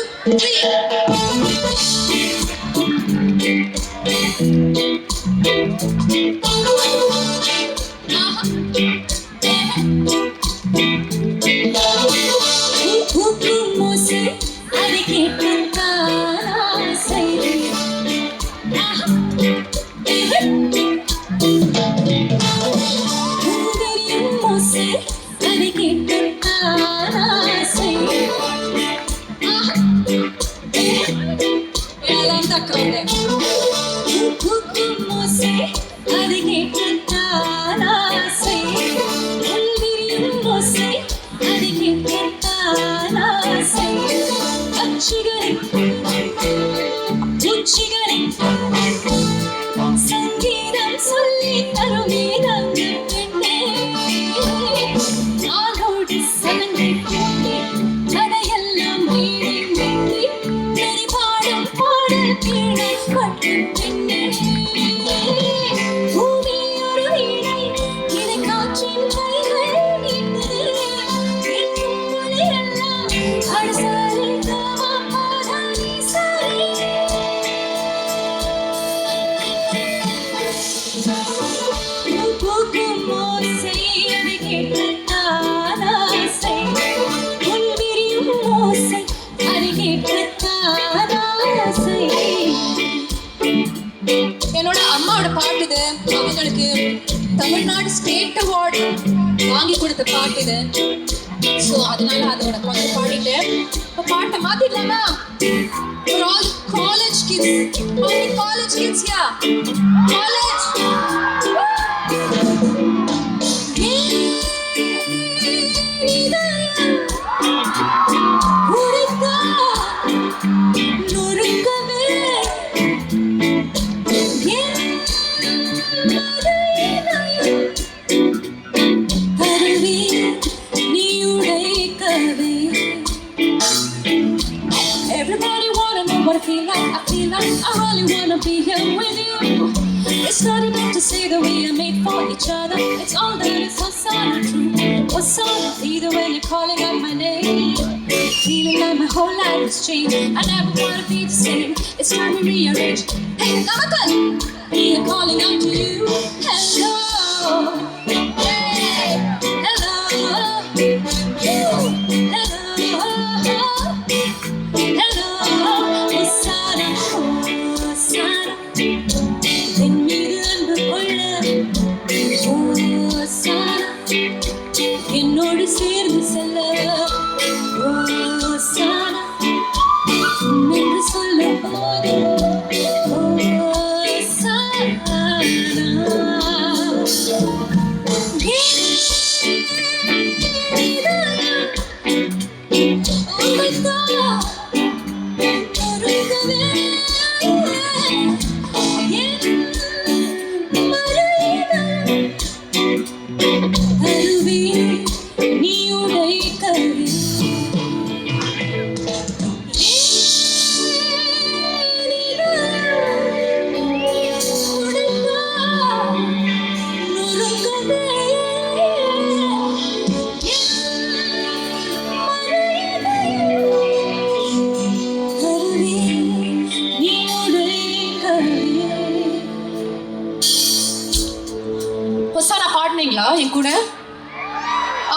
சங்கீதம் சொல்லி தருமே நங்கு பெண்ணே, ஆனோடு சலங்கை போட்டே அதையெல்லாம் மீறி மீறி நெறி பாடும் பாடல் கீழப்பட்டு பெண்ணே, பூமி ஒரு வீணை இதை காற்றின் கைகள் நீட்டுது, இன்னும் மொழியெல்லாம் அடசாரி தாமா பாதாரி சாரி. என்னோட அம்மாவோட பாட்டு இது. அவங்களுக்கு தமிழ்நாடு ஸ்டேட் அவார்டு வாங்கி கொடுத்த பாட்டு இது. ஸோ அதனால அதோட கொஞ்சம் பாடிட்டு இப்போ பாட்டை மாத்திடலாமா? For all college kids, how many college kids here? College. Everybody wanna know what I feel like. I feel like I really wanna be here with you. It's not enough to say that we are made for each other. It's all that is so sad and true. What's on either when you're calling out my name, feeling like my whole life has changed. I never wanna be the same. It's time to rearrange. Hey, Namakan, we are calling out to you. Hello, hey, hello, hello. என்னோடு சேர்ந்து செல்ல ஓசானா என்று சொல்லும் போது ஓசானா. என் கூட?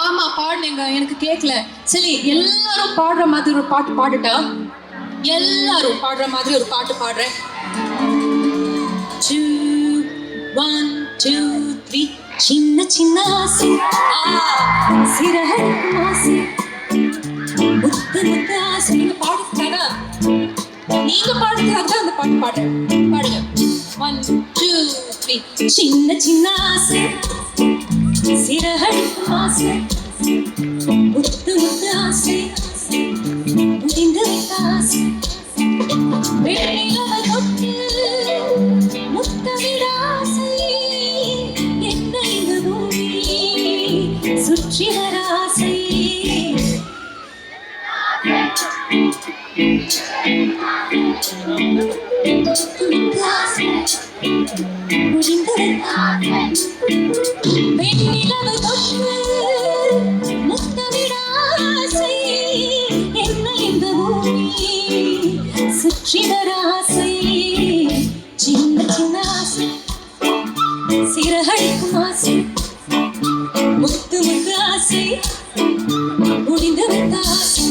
ஆமா பாடுனீங்க, எனக்கு கேட்கல. சரி எல்லாரும் பாடுற மாதிரி ஒரு பாட்டு பாடுட்டா? எல்லாரும் பாடுற மாதிரி ஒரு பாட்டு பாடுறேன். 2 1 2 3 சின்ன சின்ன ஆசை சிறகடிக்கும் ஆசை முத்து முத்து ஆசை. நீங்க பாடுறதுக்காக அந்த பாட்டு பாடுங்க. 1 2 3 சின்ன சின்ன ஆசை சிறகடிக்கும் ஆசை முத்து முத்து ஆசை முடிந்து வைத்த ஆசை வெண்ணிலவை தொட்டு முத்தமிட ஆசை என்ன இந்த பூமி சுற்றி வர ஆசை முடிந்து வைத்த ஆசை வெண்ணிலவை தொட்டு முத்தமிட ஆசை என்ன இந்த பூமி சுற்றி வர ஆசை சின்ன சின்ன ஆசை சிறகடிக்கும் ஆசை முத்து முத்து ஆசை முடிந்து வைத்த ஆசை.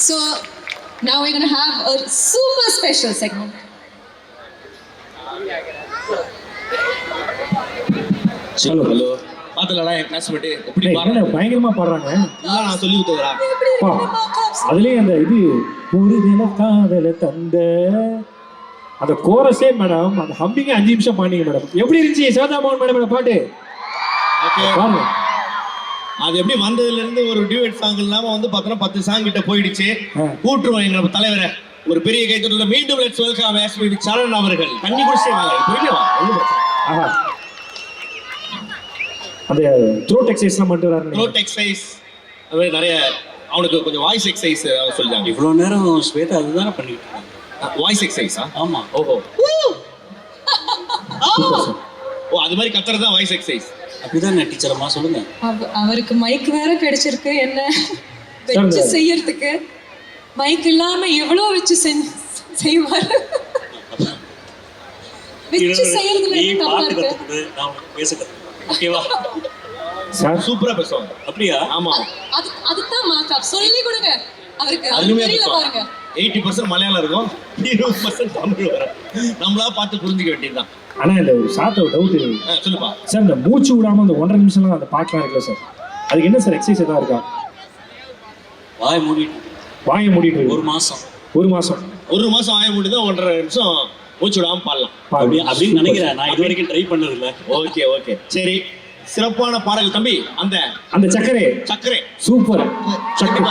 So now we're going to have a super special segment. Hello பாத்தலடா என் கிளாஸ்மேட் எப்படி பாடுறாங்க? பயங்கரமா பாடுறாங்க. எல்லாம் நான் சொல்லி கொடுத்ததா? அதுலயும் அந்த இது ஒரு தின காதல தந்த அந்த கோரஸே மேடம், அந்த ஹம்மிங்க 5 நிமிஷம் பாடிங்க மேடம். எப்படி இருந்துச்சு ஸ்வேதா மோகன் மேடம் பாட்டு? பாருங்க அது எப்படி வந்ததுல இருந்து ஒரு டியூட் சாங் இல்லாம வந்து பார்த்தோன்னா 10 சாங் கிட்ட போயிடுச்சு. கூட்டுருவோம் எங்க தலைவரை ஒரு பெரிய கைத்தட்டல. மீண்டும் லெட்ஸ் வெல்கம் எஸ்பிபி சரண் அவர்கள். தண்ணி குடிச்சே வாங்க, புரியல ஆஹா. அந்த த்ரோட் எக்ஸசைஸ்லாம் பண்ணிட்டு வராரு. த்ரோட் எக்ஸசைஸ் அது நிறைய அவனுக்கு கொஞ்சம் வாய்ஸ் எக்ஸசைஸ் சொல்லிட்டாங்க. இவ்வளவு நேரம் ஸ்வேதா அதுதானே பண்ணிட்டு இருக்காங்க. வாய்ஸ் எக்ஸசைஸா? ஆமா. ஓஹோ ஓ அது மாதிரி கத்துறது தான் வாய்ஸ் எக்ஸசைஸ். அப்படிதான் டீச்சர் அம்மா சொல்லுங்க. அவருக்கு மைக் வேற கிடைச்சிருக்கு, என்ன வச்சு செய்யறதுக்கு. மைக் இல்லாம எவ்வளவு வச்சு செய்வாரு. வச்சு செய்யறதுல என்ன தப்பா இருக்கு? நான் பேச கத்துக்கிறேன். ஓகேவா? சார் சூப்பரா பேசுவாங்க. அப்படியா? ஆமா. அதுதான் மார்க் சொல்லி கொடுங்க அவருக்கு. அருமையா தெரியல பாருங்க. 80% மலையாளம் இருக்கும், 20% தமிழ் வரும். நம்மளா பார்த்து புரிஞ்சுக்க வேண்டியதுதான். ஆனா இந்த ஒரு சாத்த ஒரு டவுட் சொல்லுப்பா சார். இந்த மூச்சு விடாம அந்த 1.5 நிமிஷம்லாம் அந்த பாட்டுலாம் இருக்குல்ல சார், அதுக்கு என்ன சார் எக்ஸசைஸ் ஏதாவது இருக்கா? வாயை மூடிட்டு வாயை மூடிட்டு ஒரு மாசம் ஒரு மாசம் வாயை மூடி தான் 1.5 நிமிஷம் மூச்சு விடாம பாடலாம் அப்படின்னு நினைக்கிறேன். நான் இது வரைக்கும் ட்ரை பண்ணது இல்ல. ஓகே சரி, சிறப்பான பாடல் தம்பி. அந்த சக்கரை சூப்பர். சக்கரை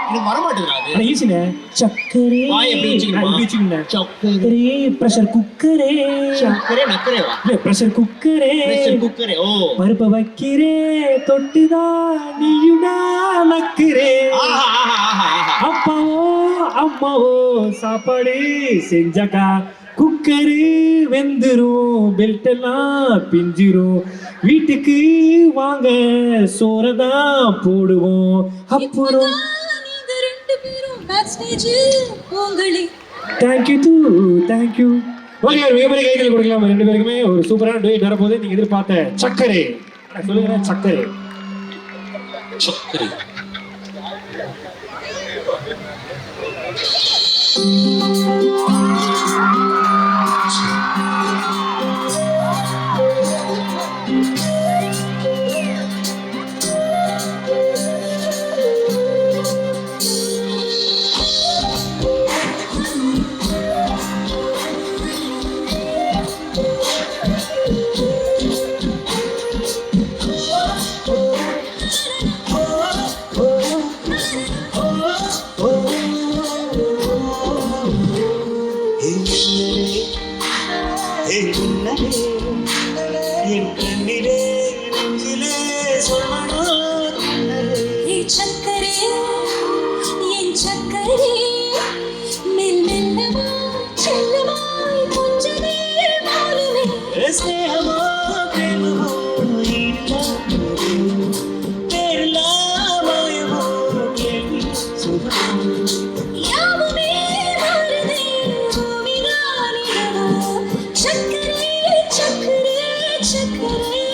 எனக்கு வரமாட்டேங்குது. அது ஈஸினே. சக்கரை வாய் எப்படி வச்சுக்கணும்? சக்கரை பிரஷர் குக்கரே. சக்கரை நக்கரேவா? இல்ல பிரஷர் குக்கரே. ஓ பருப்ப வைக்கிறே தொட்டுதான் நீயுடா நக்கிறே. அப்பாவோ அம்மாவோ சாப்பாடு செஞ்சாக்கா குக்கரு வெந்துரும், பெல்ட் எல்லாம் பிஞ்சிரும். வீட்டுக்கு வாங்க சோறதான் போடுவோம். அப்புறம் பேக் ஸ்டேஜில் உங்களை தேங்க்யூ டூ தேங்க்யூ. ஓகே, ஒரு மிகப்பெரிய கைகள் கொடுக்கலாம் ரெண்டு பேருக்குமே. ஒரு சூப்பரான டூயட் வரப்போது. நீங்க எதிர்பார்த்த சக்கரை சொல்லுங்க. சக்கரை சக்கரை. என் கண்ணிலே நெஞ்சிலே சொல்லணும் சக்கரே என் சக்கரே மெல் மெல்லமாய் செல்லமாய் கொஞ்சமே மாறுமே ஸ்நேகமோ பிரேமமோ பேரில்லாமயமோ கேள்வி யாவுமே மாறுதே பூமிதானிடமோ சக்கரே சக்கரே சக்கரே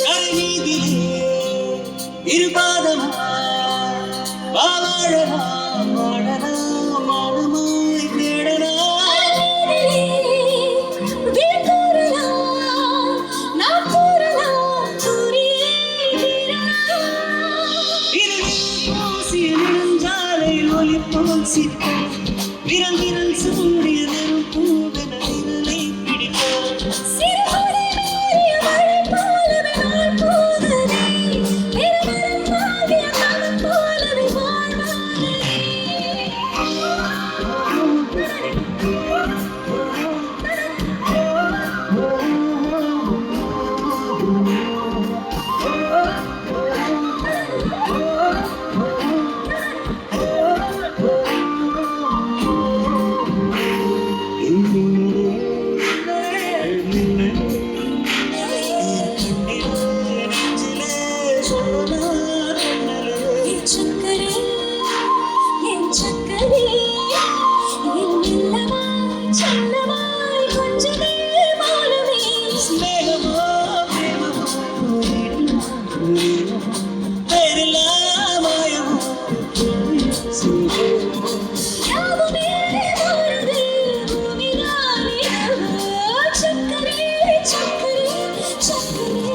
கரைநீதிலே இருபாதமா வாழலாம் வாழலாம் வாழமாய் தேடலாம் வீண் கூறலாம் நான் கூறலாம் கூறியே தீரலாம் பூசிய நெடுஞ்சாலை ஒளி போல் சித்தம் விரல் விரல் சூடிய நெரும் பூவென விரலை பிடித்தார் சிறுகுடை மீறிய மழை போலவே நாள் போகுதே பெருமரம் ஆகிய மனம் போலவே வாழ்வானே என் சக்கரே என் சக்கரே என் மெல்லமாய் செல்லமாய் கொஞ்சமே மாறுமே யாவுமே மாறுதே பூமிதானிடமோ சக்கரே சக்கரே சக்கரே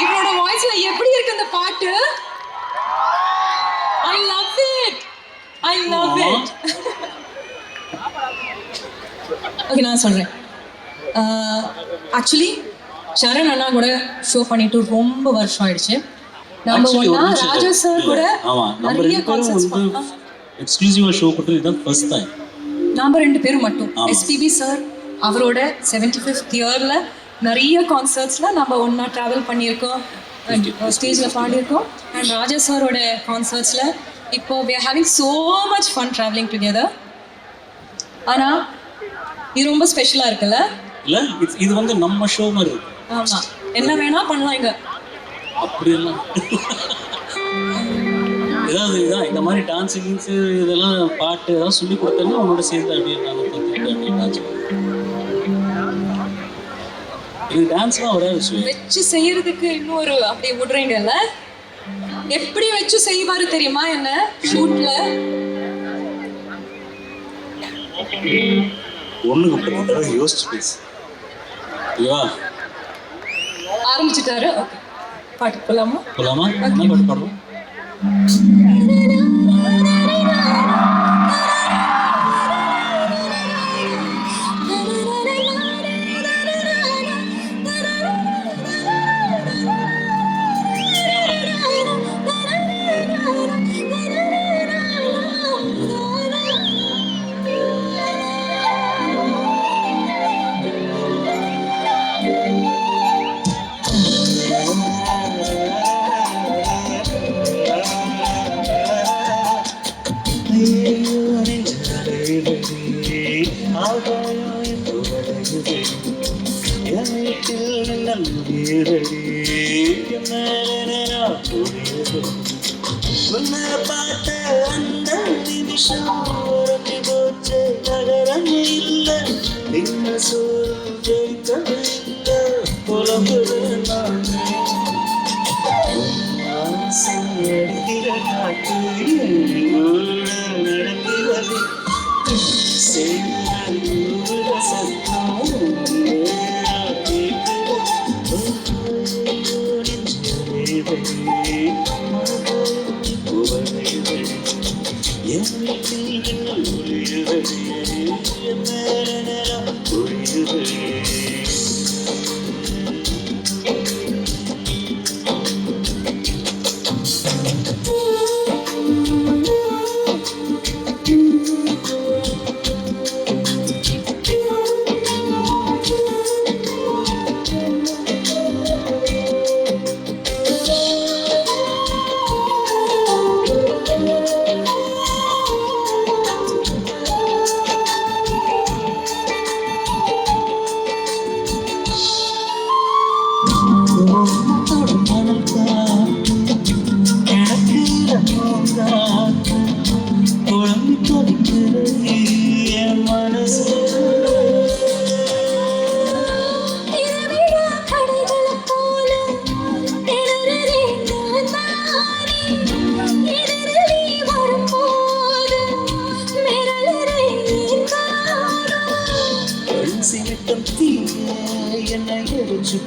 இவரோட வாய்ஸ்ல எப்படி இருக்கு அந்த பாட்டு? I love it. I love it. Okay, நான் சொல்றேன். ஆக்சுவலி சரண் அண்ணா கூட ஷோ பண்ணிட்டு ரொம்ப வருஷம் ஆயிடுச்சு. நம்ம Actually, ஒரு ஒண்ணா நிமிஷம் ராஜா சார் கூட ஆமா, நம்ம நிறைய ரெண்டு பேரும் கான்சர்ட்ஸ் வந்து பண்ணோம். எக்ஸ்க்ளூசிவா ஷோ கொடுத்தது இதுதான் ஃபர்ஸ்ட் டைம். நாம ரெண்டு பேரும் மட்டும். ஆமா. எஸ்பிபி சார் அவரோட 75th இயர்ல நிறைய கான்சர்ட்ஸ்ல நம்ம ஒண்ணா டிராவல் பண்ணியிருக்கோம், ஸ்டேஜ்ல பாடியிருக்கோம். அண்ட் ராஜா சாரோட கான்சர்ட்ஸ்ல இப்போ we are having so much fun traveling together. ஆனா இது ரொம்ப ஸ்பெஷலா இருக்குல்ல? இல்ல இது வந்து நம்ம ஷோ மாதிரி இருக்கு. ஆமா, என்ன வேணா பண்ணலாம் இங்க. அப்படியெல்லாம் ஏதாவது இதான் இந்த மாதிரி டான்ஸிங்ஸு இதெல்லாம் பாட்டு ஏதாவது சொல்லி கொடுத்தேன்னா அவங்களோட சேர்ந்து அப்படியே நானும் கற்றுக்கிட்டேன் அப்படின்னு டான்ஸ் எனக்கு டான்ஸ்லாம் வராது சுவே. வச்சு செய்யறதுக்கு இன்னொரு அப்படியே விடுறீங்கல்ல, எப்படி வச்சு செய்வாரு தெரியுமா என்ன ஷூட்ல? ஒண்ணுக்கு பத்து தடவை யோசிச்சு பேசு. ஓகேவா? ஆரம்பிச்சுட்டாரு. ஓகே, பாட்டு போலாமா? போலாமா? என்ன பாட்டு பாடுவோம்? பார்த்த அந்த நிமிஷம் உறங்கி போச்சு நகரம் இல்லை என்ன சொல்ல புலம்புறேன் அடிக்கிற காட்டு நடக்கிறது என்னை எரிச்சு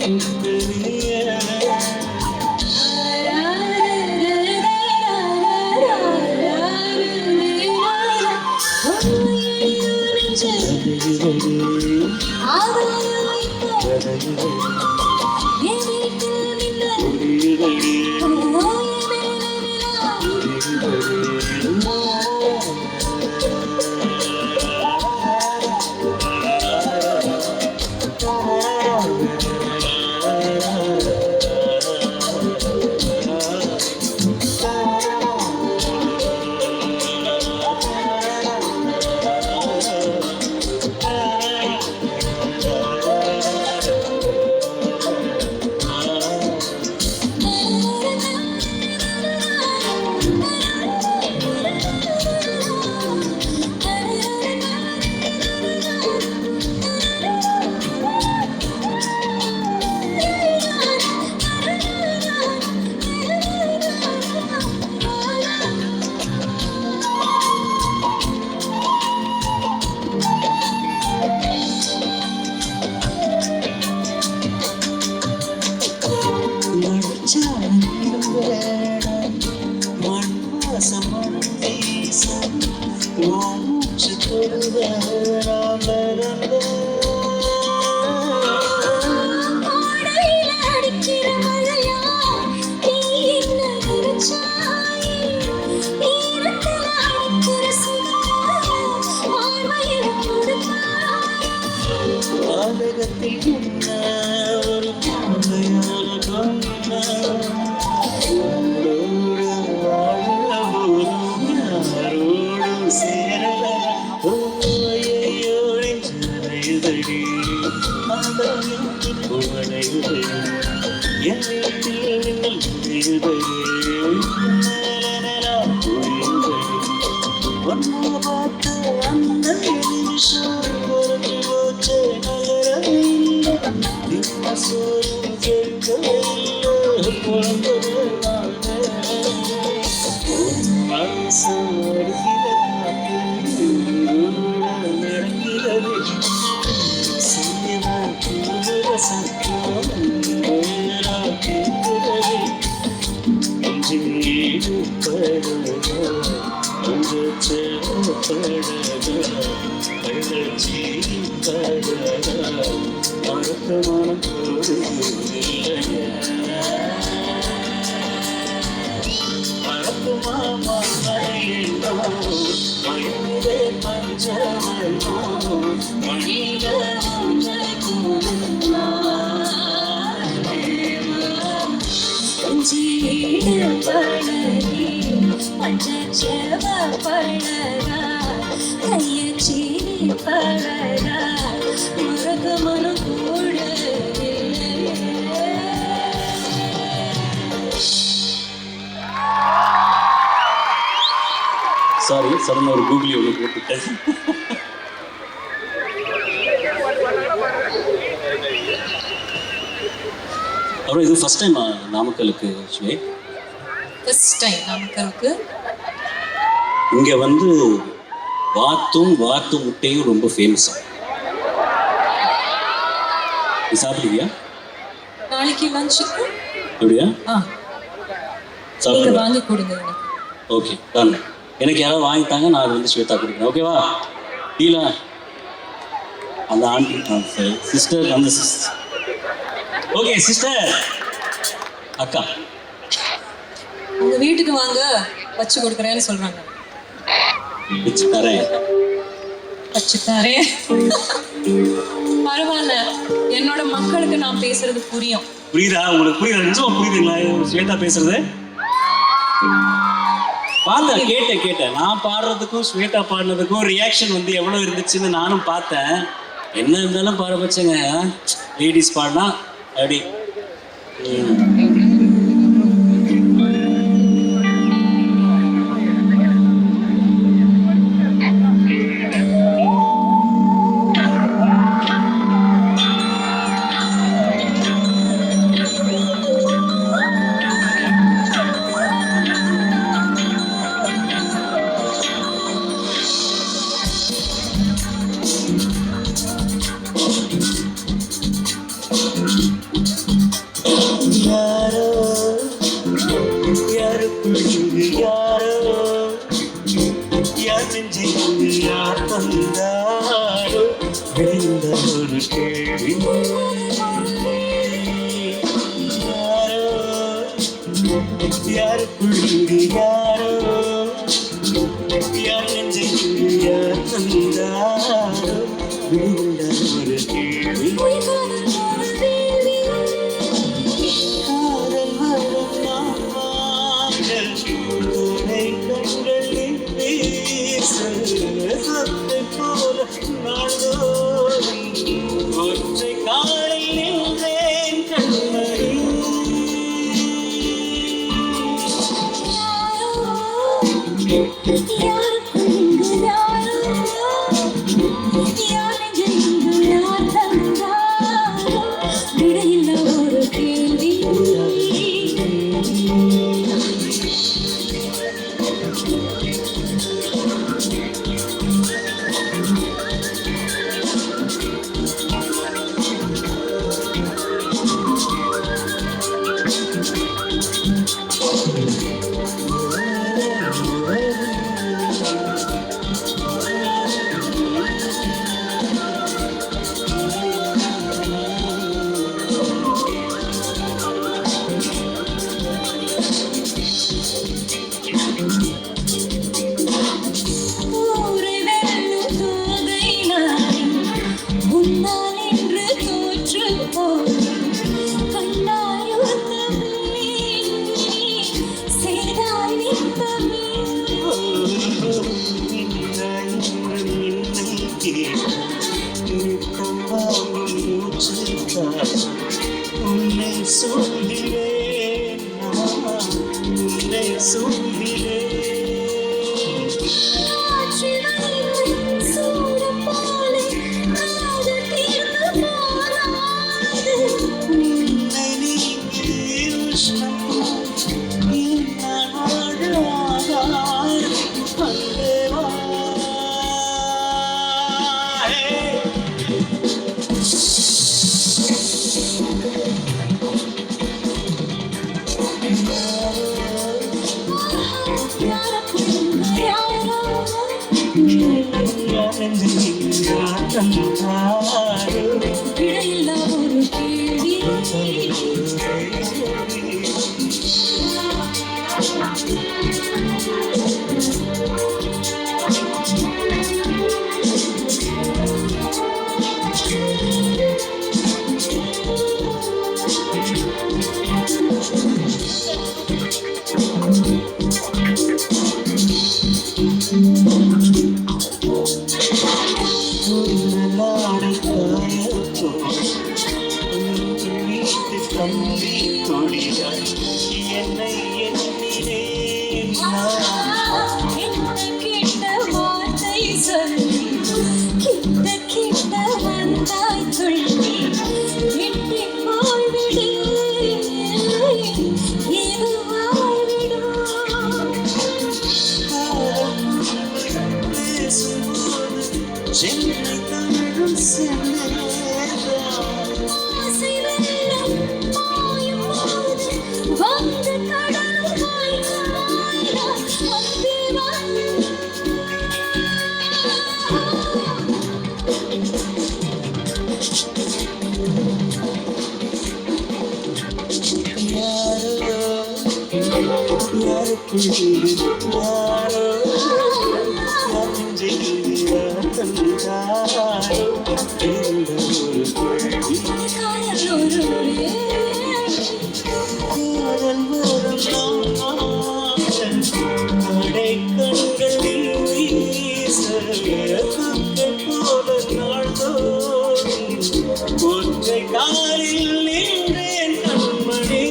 சாரி, சடனாக ஒரு கூகுளி ஒன்று போட்டுட்டேன். அப்புறம் இது ஃபர்ஸ்ட் டைம் நாமக்கலுக்கு ஸ்வே ஃபர்ஸ்ட் டைம் நமக்கு இங்கே வந்து வாத்து முட்டையும் ரொம்ப ஃபேமஸாக. நீ சாப்பிடுவியா? நாளைக்கு லஞ்சுக்கு அப்படியா? நீங்க சாப்பிடுவா? வாங்கி கொடுங்க எனக்கு. Okay done. எனக்கு யாராவது வாங்கிட்டாங்க, நான் அது வந்து ஸ்வேதா கொடுக்குறேன். ஓகேவா? டீலா? அந்த ஆண்டி சிஸ்டர், அந்த சிஸ்டர். ஓகே சிஸ்டர், அக்கா உங்க வீட்டுக்கு வாங்க, வச்சு கொடுக்குறேன்னு சொல்றாங்க. வச்சு தரேன். வச்சு தரேன். பரவாயில்ல, என்னோட மக்களுக்கு நான் பேசுறது புரியும். புரியுதா? உங்களுக்கு புரியுதா? நிஜமா புரியுதுங்களா ஸ்வேதா பேசுறது? பார்த்தேன், கேட்டேன். நான் பாடுறதுக்கும் ஸ்வேதா பாடுறதுக்கும் ரியாக்ஷன் வந்து எவ்வளோ இருந்துச்சுன்னு நானும் பார்த்தேன். என்ன இருந்தாலும் பாரபட்சங்க, லேடிஸ் பாடினா அப்படி. தந்தாரோ விடையில்லா ஒரு கேள்வி நாடை காயப்போ வீட்டு தம்பி தொழிலாய் என்னை எண்ணினேன் நான். என்ன கேட்ட வார்த்தை சொல்லி கிட்ட கிட்ட வந்தாய் சொல்லி எட்டி போய்விடு இதுவாய்விடும் பேசும்போது சென்னை தமிழும் சென்றேன். ஆசை வெள்ளம் பாயும் போது வந்து கடலும் வாய்க்காய்தான் வந்து வந்து யாரோ யாருக்குள் யாரோ யார் தந்தாரோ இந்த ஒரு கேள்வி. காதலோருவே காதல் வரம் நான் கடை கண்களில் வீச குக்கை போல நாள்தோறும் ஒற்றை காலில் நின்றேன் கண்மணி.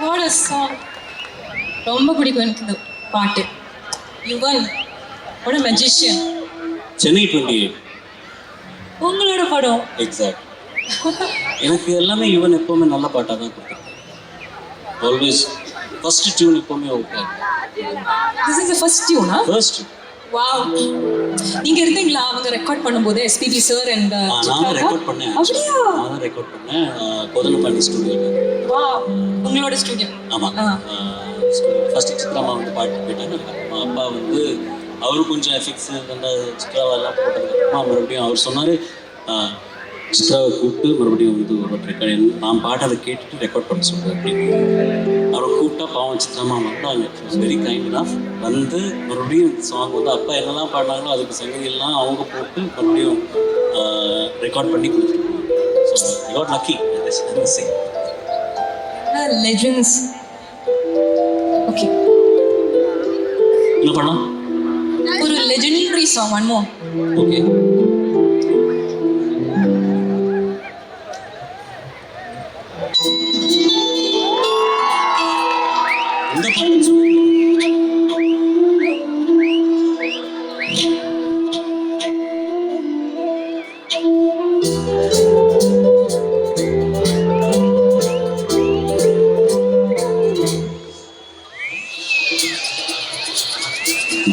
What a song. ரொம்ப பிடிக்கும் எனக்கு இந்த பாட்டு. Yuvan, what a magician. Chennai 28 உங்களோட படம். எக்ஸாக்ட். எனக்கு எல்லாமே யுவன் எப்போவுமே நல்ல பாட்டாக தான் கொடுத்துருக்கேன். ஆல்வேஸ் ஃபர்ஸ்ட் டியூன் எப்போவுமே okay. This is the first tune, huh? First Wow. நீங்க இருந்தீங்களா அவங்க ரெக்கார்ட் பண்ணும்போது எஸ்பிபி சார் அண்ட் நான் தான் ரெக்கார்ட் பண்ணேன். அப்படியா? நான் தான் ரெக்கார்ட் பண்ணேன் கோதலப்பாண்டி ஸ்டுடியோவில். Wow. உங்களோட ஸ்டுடியோ. ஆமாம். ஃபர்ஸ்ட் சித்ராமா வந்து பாட்டு போயிட்டாங்க. அப்பா வந்து அவரும் கொஞ்சம் எஃபெக்ட்ஸ் அந்த சித்ராவெல்லாம் போட்டதுக்கப்புறமா மறுபடியும் அவர் சொன்னார் சித்ராவை கூப்பிட்டு மறுபடியும் வந்து ஒரு ரெக்கார்ட் நான் பாட்டு அதை கேட்டுட்டு ரெக்கார்ட் பண்ண சொல்கிறேன் அப்படின்னு. அவரை கூப்பிட்டா பாவம் சித்ராமா வந்தாங்க. It was very kind enough. வந்து மறுபடியும் சாங் வந்து அப்பா என்னெல்லாம் பாடினாங்களோ அதுக்கு சங்கதியெல்லாம் அவங்க போட்டு மறுபடியும் ரெக்கார்ட் பண்ணி கொடுத்துருக்காங்க. So I got lucky. Legends. Okay, என்ன பண்ணலாம்? ஒரு legendary song one more. Okay. இந்த பாட்டு சொல்லு.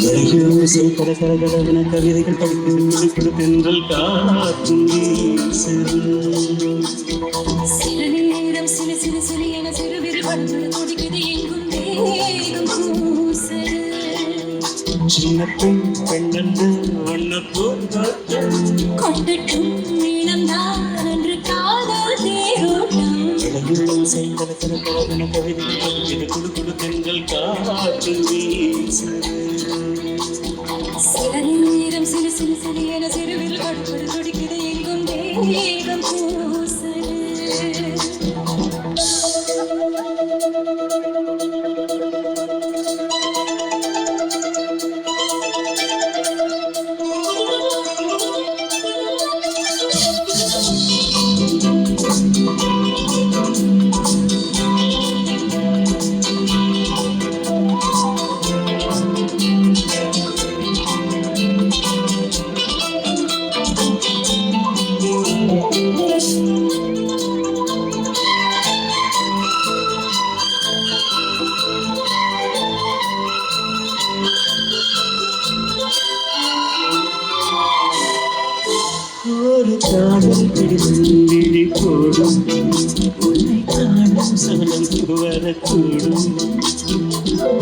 கடையோசை கட கட கடவென கவிதைகள் படிக்கிறது தென்றல் காற்றும் சில நேரம் சில சில சில என சிறுவிரு படுத்து துடிக்குது எங்கும் தேகம் கூசல் சின்ன பெண் பெண்ணன்று வண்ண பூந்தோட்டம் கொட்டட்டும் இளம்தான் என்று காதல் தேரோட்டம் கடையோசை கட கட கடவென கவிதைகள் படிக்கிறது குடு குடு தென்றல் காற்றும் சில நேரம் சில சில சில என சிறுவில் படுத்து துடிக்குது எங்கும் தேகம் கூசல் ஒரு காதல் விழி போடும் உன்னை காணும் சனம் வரக்கூடும்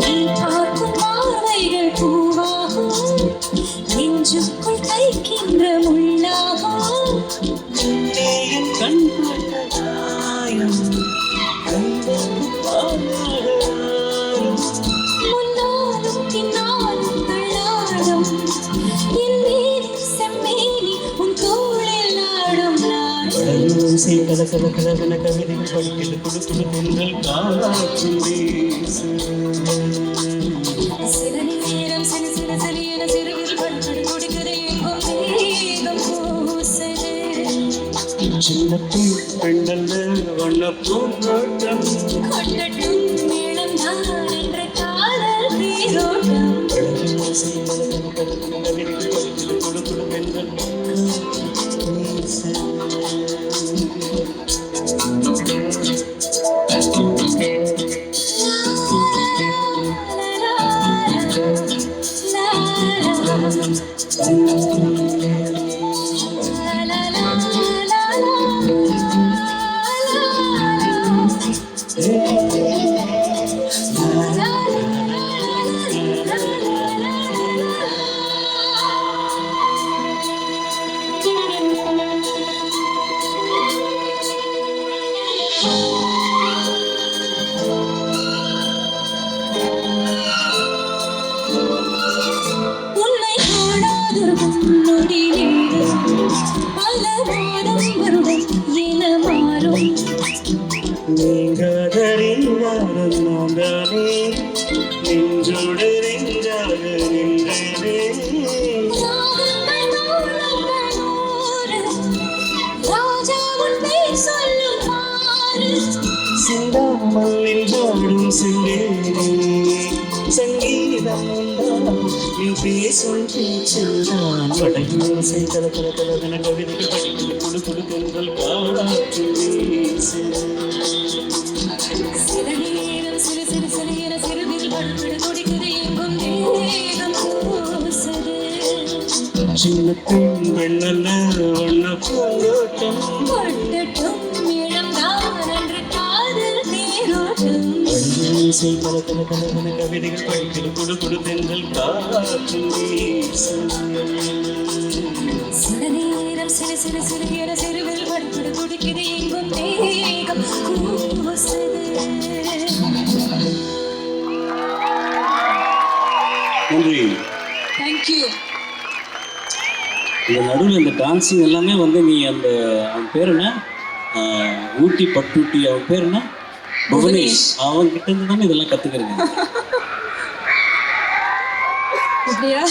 நீ பார்க்கும் பார்வைகள் பூவாகும் நெஞ்சுக்குள் தைக்கின்ற முள்ளாகும் கண்ணே என் கண் பார்த்த காயம் கண்ணுக்கு பாலாடும் முன்னாலும் பின்னாலும் தள்ளாடும் என் மேனி செம்மேனி உன் தோளில் ஆடும் நாடும் கல கல கலவன கவிதைகள் படிக்கிறது குடு குடு தென்றல் காற்றும் வீசு சில நேரம் சில சில சரியென சிறுவில் படுபடு துடிக்குது எங்கும் மேகம் பூசுது சின்ன பெண்ணல்ல வண்ண பூந்தோட்டம் கொண்டட்டும் மேளம் நான் என்ற காதல் நீரோட்டம் உன்னை காணாதொரு நொடி நேரம் பல மாதம் வருடம் என மாறும் நீங்காதறிந்தாரம் நான்தானே நெஞ்சோடு நெஞ்சாக நின்றேனே ராகங்கள் தாளங்கள் நூறு ராஜா உன் பேர் சொல்லும் பாரு சிந்தாமல் நின்றாடும் சென்றேனே சங்கீதம் உண்டாம் நீ பேசும் பேச்சில்தான் வடையோசை கல கல கலவன கவிதைகள் படிக்கிறது குடு குடு தென்றல் காற்றும் வீசு சில நேரம் சிறு சிறு சிறு என சிறுவில் படுபடு துடிக்குது எங்கும் மேகம் பூசுது சின்ன பெண்ணல்ல வண்ண பூந்தோட்டம் கொண்டட்டும் மேளம் தான் என்று காதல் நீரோட்டம் வடையோசை கல கல கலவன கவிதைகள் படிக்கிறது குடு குடு தென்றல் காற்றும் வீசு சில நேரம் சிறு சிறு சிறு என சிறுவில் படுபடு துடிக்குது எங்கும் மேகம் பூசுது நன்றி. தேங்க்யூ. இந்த நடுவில் இந்த டான்ஸிங் எல்லாமே வந்து நீ அந்த அவன் பேர் என்ன ஊட்டி பட்டூட்டி அவன் பேர் என்ன புவனேஷ் அவன் கிட்ட இருந்து தானே இதெல்லாம் கத்துக்கிறீங்க. அப்படியா?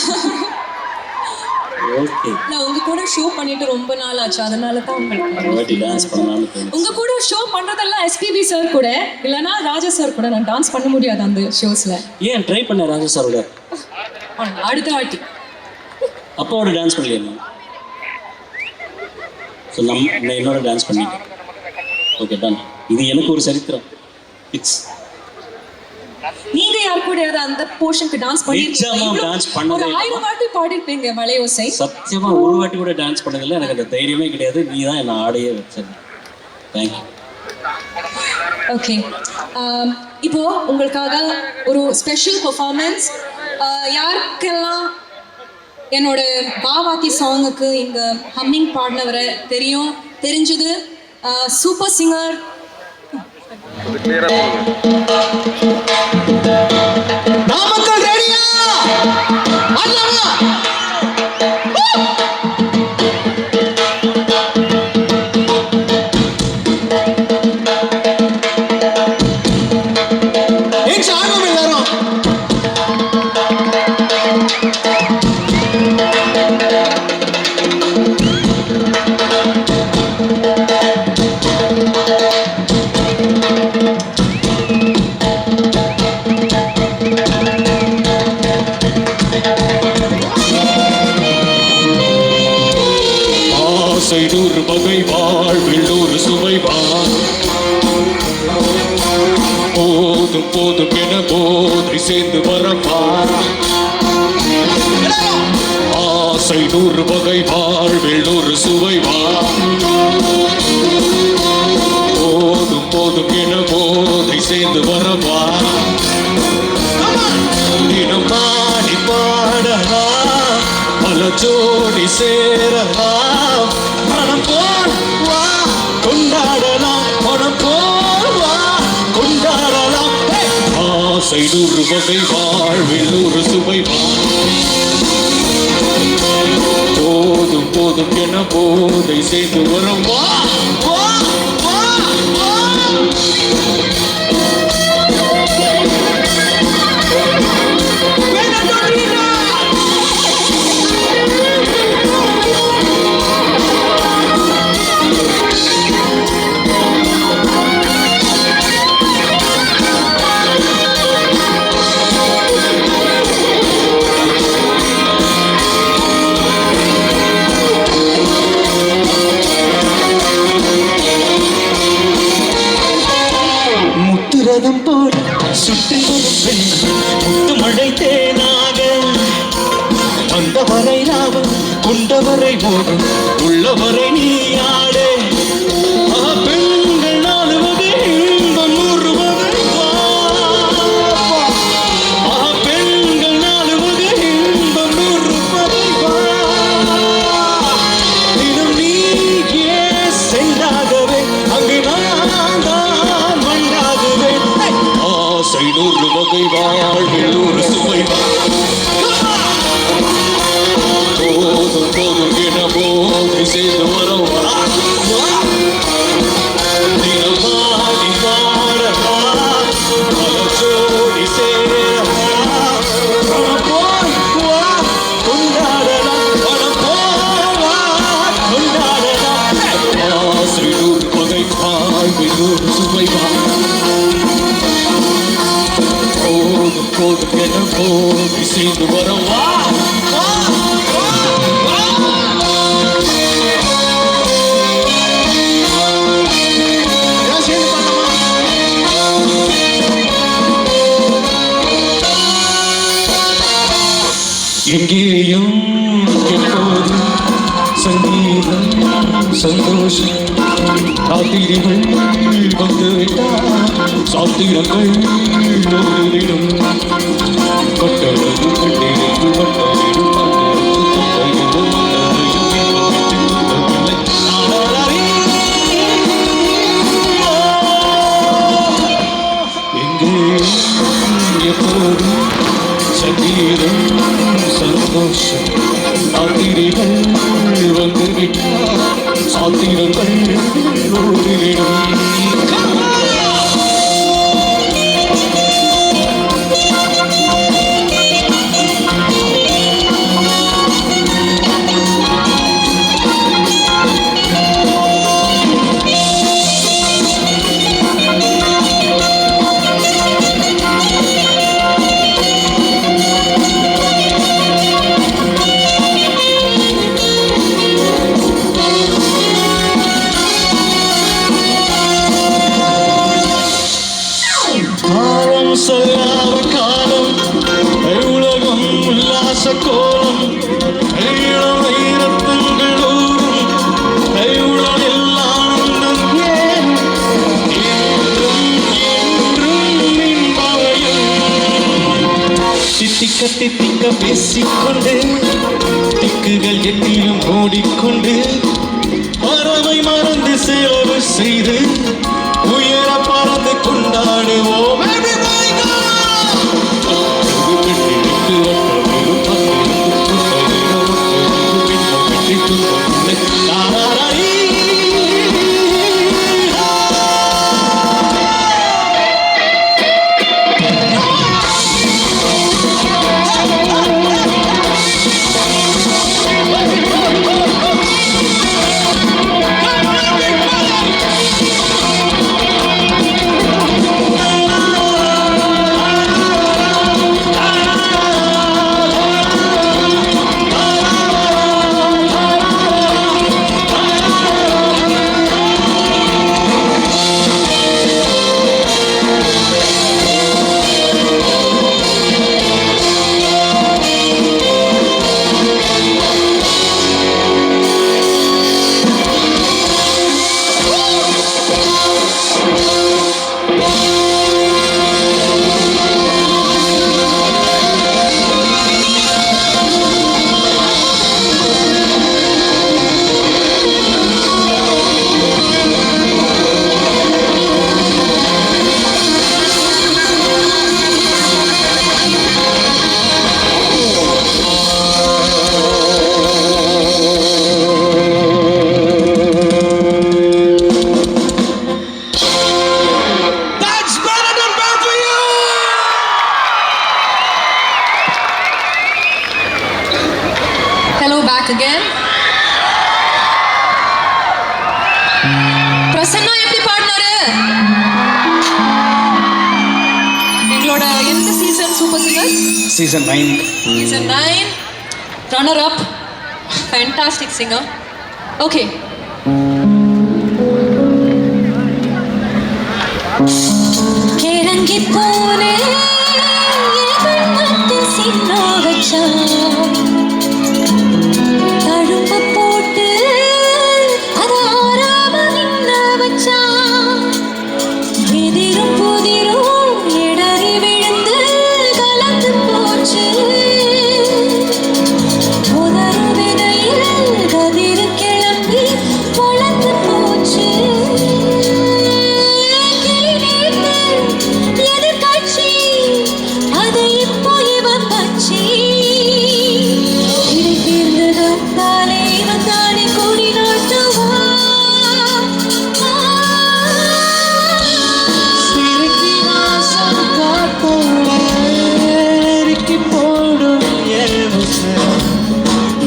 ஓகே நான் உங்க கூட ஷோ பண்ணிட்டு ரொம்ப நாள் ஆச்சு, அதனால தான் உங்களுக்கு வாட்டி டான்ஸ் பண்ணலாம்னு தோணுச்சு. உங்க கூட ஷோ பண்றதெல்லாம் எஸ்பிபி சார் கூட இல்லைன்னா ராஜா சார் கூட நான் டான்ஸ் பண்ண முடியாது அந்த ஷோஸ்ல. ஏன் ட்ரை பண்ண ராஜா சாரோட அடுத்த வாட்டி அப்பாவோட டான்ஸ் பண்ணலையா? ஸோ நான் என்னோட டான்ஸ் பண்ணிட்டேன். Okay done. இது எனக்கு ஒரு சரித்திரம். ஃபிக்ஸ். நீங்க யார் கூட அந்த போர்ஷனுக்கு டான்ஸ் நிச்சயமா dance பண்ணிருக்கீங்க? பண்ணதே ஒரு 1000 வாட்டி பாடிருப்பீங்க மலையோசை. சத்தியமா ஒரு வாட்டி கூட டான்ஸ் பண்ணதில்லை. எனக்கு அந்த தைரியமே கிடையாது. நீ தான் என்னை ஆடையே வச்சது. தேங்க்யூ. ஓகே, இப்போ உங்களுக்காக ஒரு ஸ்பெஷல் பெர்ஃபார்மன்ஸ். யாருக்கெல்லாம் என்னோட பாவாத்தி சாங்குக்கு இங்க ஹம்மிங் பாடினவரை தெரிஞ்சது சூப்பர் சிங்கர் நாமக்கல் ரெடியா? அல்லவா? ஏன் ஆர்வம் எல்லாரும்? ஆசைநூறு வகை வாழ்வில் ஒரு சுவை போதும் போதும் என போதை சேர்ந்து வரப்பா. ஆசை நூறு வகை வாழ்வில் ஒரு சுவை வா போதும் போதும் என போதை சேர்ந்து வரவா தினம் பாடி பாடலாம் பல ஜோடி சேரலாம் மனம் போல் வா கொண்டாடலாம் மனம் போல் வா கொண்டாடலாம் ஆசை நூறு வகை வாழ்வில் ஒரு சுவை வா போதும் போதும் என போதை சேர்ந்து வரும் வா வா வா வா முத்துரதம் போல் சுற்றி வரும் பெண் முத்து மழை தேனாக வந்தவரை லாபம் கொண்டவரை மோகம் உள்ளவரை நீ ஆடே பெண்கள் 4 வகை இன்பம் 100 வகை பெண்கள் 4 வகை இன்பம் 100 வகை தினம் நீயே சென்றாகவே அங்கு நான் தான் மண்டாகவே ஆசை நூறு வகை வாழ்வில் ஒரு சுவை வா போதும் போதும் என போதை சேர்ந்து வரும் வா தினம் பாடி பாடலாம் பல ஜோடி சேரலாம் மனம் போல் வா கொண்டாடலாம் மனம் போல் வா கொண்டாடலாம் ஆசை நூறு வகை வாழ்வில் ஒரு சுவை வா போதும் போதும் என போதை சேர்ந்து வரும் வா எங்கேயும் எப்போதும் சங்கீதம் சந்தோஷம் ராத்திரிகள் வந்துவிட்டால் சாத்திரங்கள் ஓடிடும் கொட்டளவு கட்டிருக்கு வட்டமிடும் எங்கேயும் எப்போதும் சங்கீதம் சந்தோஷம் ராத்திரிகள் வந்துவிட்டால் சாத்திரங்கள் ஓடிடும் சொல்லாத காலம் உலகம் உல்லாச கோலம் வைரத்தங்கள் ஊரும் உடலில் ஆனந்தம் என்றும் தித்திக்க தித்திக்க பேசிக்கொண்டு திக்குகள் எட்டிலும் ஓடிக்கொண்டு பறவை மறந்து செலவு செய்து உயர பறந்து கொண்டாடுவோம் பிரசன்னா எப்படி பாடினாரு? எங்களோட எந்த season super singer? Season 9. Season 9 runner up, fantastic singer. Okay, கிறங்கி போனே சின்ன வச்சா தழும்ப போட்டு அது ஆறாம நின்ன வச்சா எதிரும் புதிரும் இடறி விழுந்து கலந்து போச்சு உதறு விதையில் கதிர் கிளம்பி வளர்ந்து போச்சு எதிர்கட்சி அது இப்போ இவன் பச்சி இடை தீர்ந்ததாலே இவன் தானே கூடி நாட்டுவா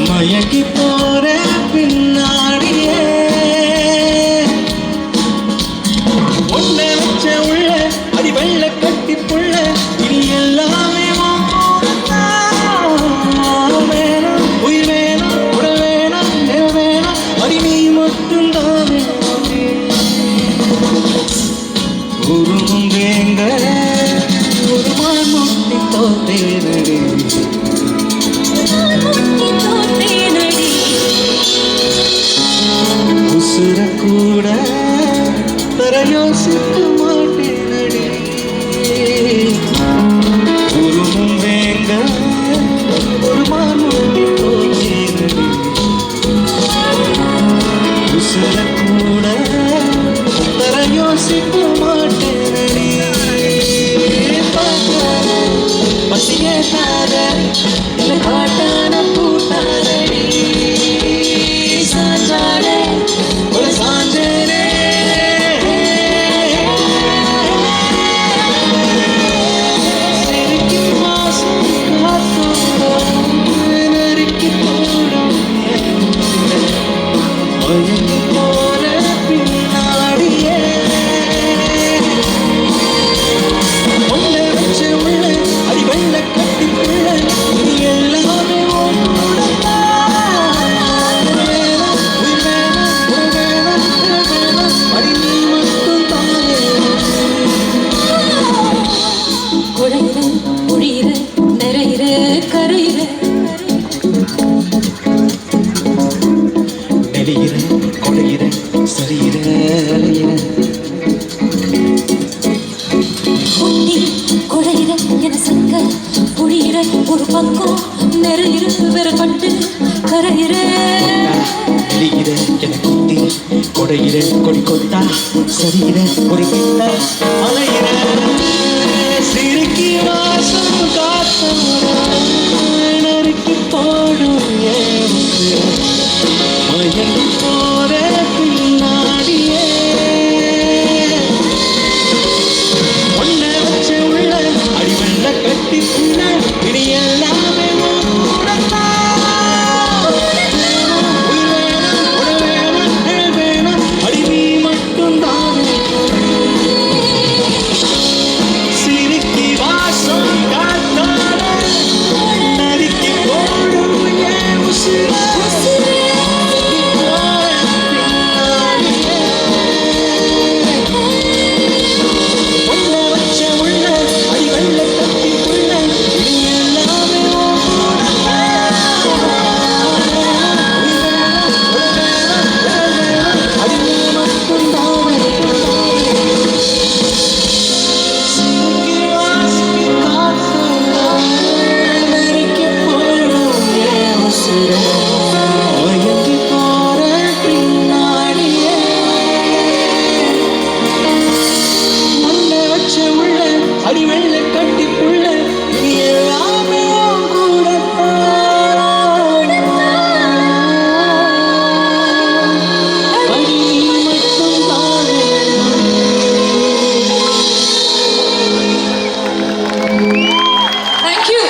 மயங்கி போற பின்னாடியே ஒன்ன வச்ச உள்ள அடி வெள்ள கட்டி புள்ள இனி எல்லாமே வேணும், உயிர் வேணும், உடல் வேணும், நிழல் வேணும், அடி நீ மட்டும்தான் உருவும் வேங்க ஒரு மான் முட்டி தோத்தேனடி உசுர கூட தர யோசிக்க மாட்டேனடி உருவும் வேங்க ஒரு மானுட்டி போச்சேனடி உசுர கூட தர யோசிக்க மாட்டேனடி பசியே தார இல்லை காட்டான பூட்டாரடி சாஞ்சாடே ஒரு சாஞ்சரே நெருக்கி மாசம் காத்தோடும் நெருக்கி போடும் மயங்கி போற பின்னாடியே ஒன்ன வச்ச உள்ள அடி வெள்ள கட்டி புள்ள இனி எல்லாமே அடி நீ மட்டும் தானே குழையிற பொழியிற நிறையிற கரையிற நெளியிற கொடையிற சரியிற ஒட்டி குழையிற என சங்க பொழியிற ஒரு பக்கம் நிறையிற வெறப்பட்டு கரையிற நெளியிற என குத்தி கொடையிற கொடி கொத்தா சரியிற ஒரு பித்த அலையிற சிறுக்கி வாசம் காத்தோட நறுக்கி போடும் ஏன் மயங்கி போற பின்னாடியே ஒன்ன வச்ச உள்ள அடி வெள்ள கட்டி புள்ள இனி எல்லாமே உயிர் வேணும், உடல் வேணும், நிழல் வேணும், அடி நீ மட்டும்தான் சிறுக்கி வாசம் காத்தாட நறுக்கி போடும் ஏன் உசுர ஒன்ன வச்ச உள்ள அடி வெள்ள கட்டி புள்ள இனி எல்லாமே அடி நீ மட்டும்தான் சிறுக்கி வாசம் காத்தாட நறுக்கி போடும் ஏன் உசுர மயங்கி போற பின்னாடியே ஒன்ன வச்ச உள்ள அடி வெள்ள கட்டி புள்ள இனி எல்லாமே உன் கூடத்தான். அடி நீ மட்டும்தானே தேங்க்யூ.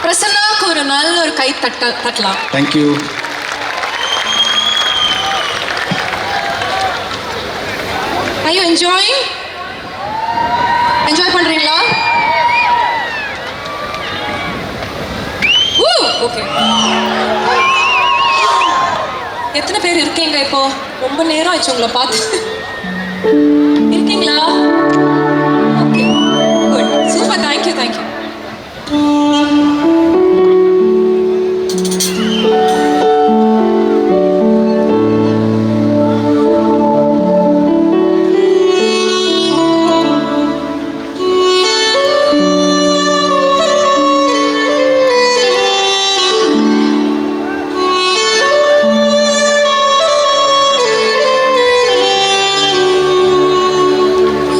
பிரசன்னாவுக்கு ஒரு நல்ல ஒரு கை தட்டலாம். Thank you. Are you enjoying? Enjoy பண்றீங்களா? ஓகே. எத்தனை பேர் இருக்கீங்க இப்போ? ரொம்ப நேரம் ஆச்சு உங்களை பார்த்து. இருக்கீங்களா? Okay. Good. Super. Thank you thank you.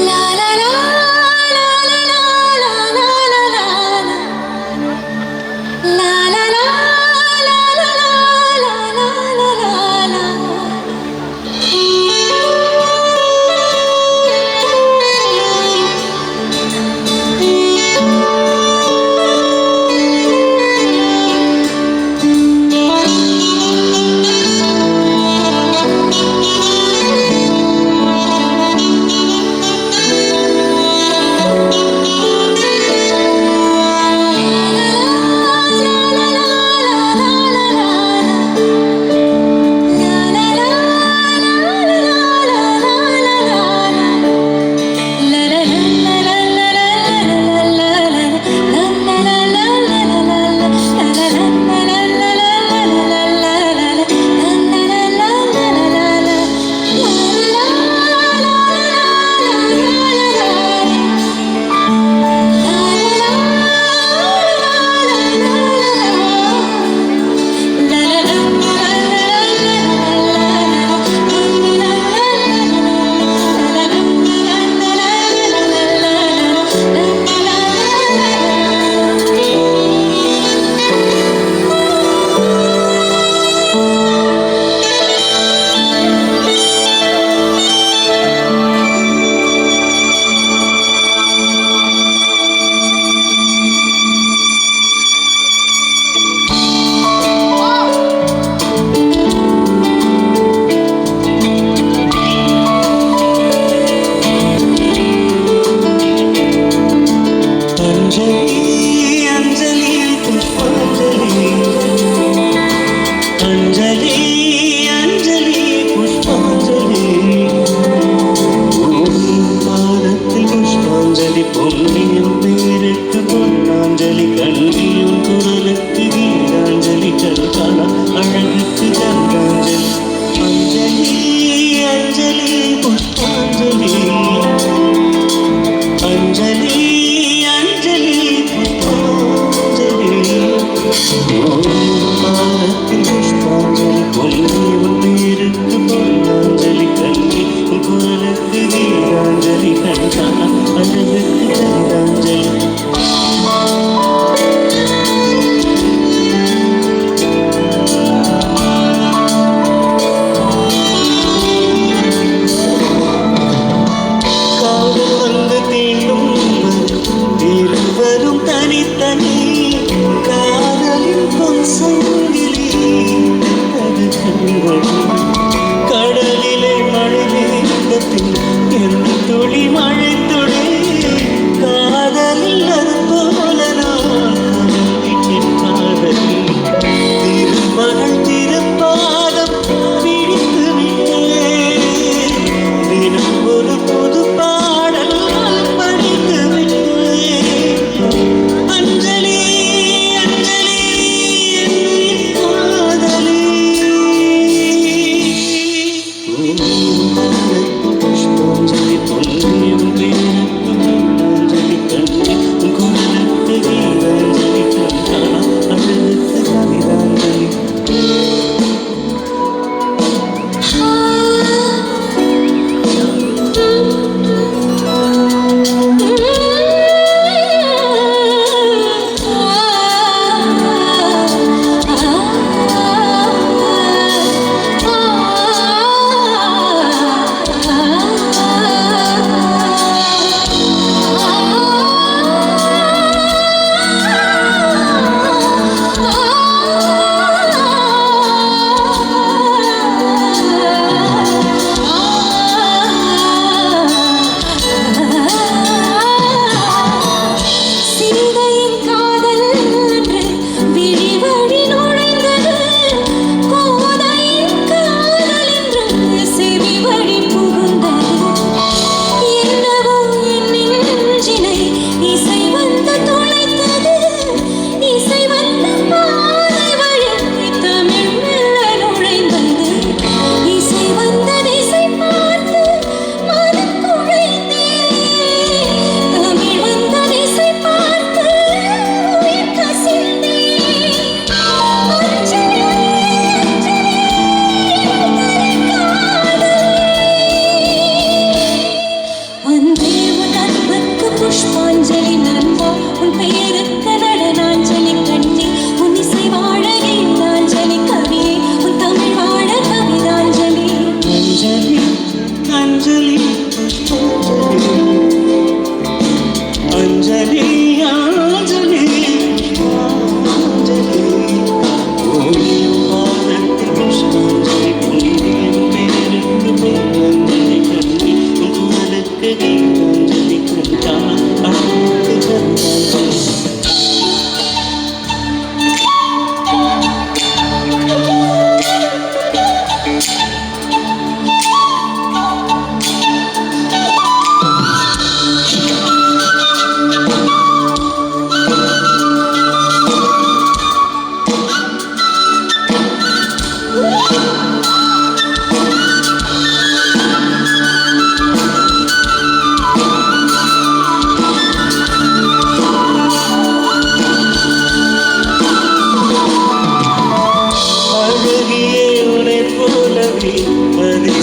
La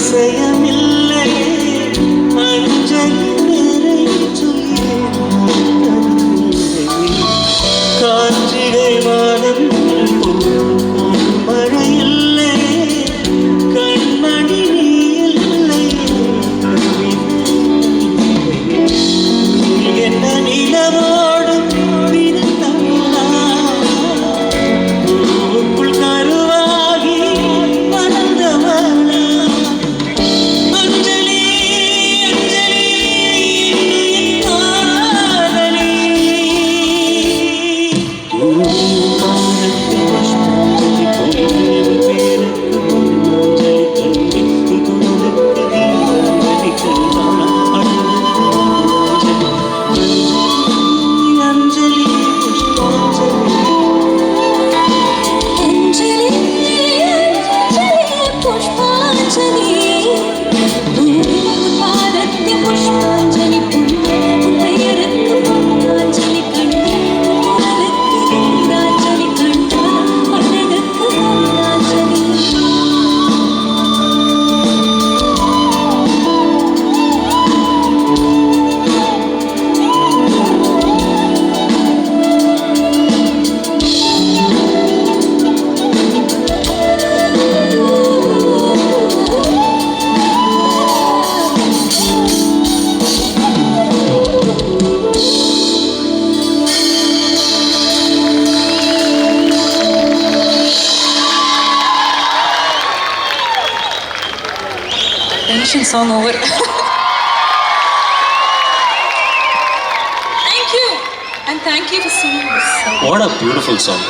அதிசயமில்லை அஞ்சலி நிறைவேற்றியே காற்றிடை வானம் போல் மழையில்லை கண்மணி நீ இல்லை என்ன நிலவோடு பிறந்தவளா பூவுக்குள் கருவாகி வளர்ந்தவளா அஞ்சலி அஞ்சலி என் காதலி பூவானத்து புஷ்பாஞ்சலி பொன்னேறு பேருக்கு பொன்னஞ்சலி கண்ணி புதுவுக்கு தீபாவளி கல்வானா அஞ்சலி புஷ்பாஞ்சலி அஞ்சலி அஞ்சலி புஷ்பாஞ்சலி பாதத்தி புஷ்பாஞ்சலி பெயருக்கு பொன்னாஞ்சலி கண்ணு குரலுக்கு கீதாஞ்சலி கண்ணு அழகுக்கு கண்ணாஞ்சலி Tension song over. Thank you. And thank you for singing this song. What a beautiful song.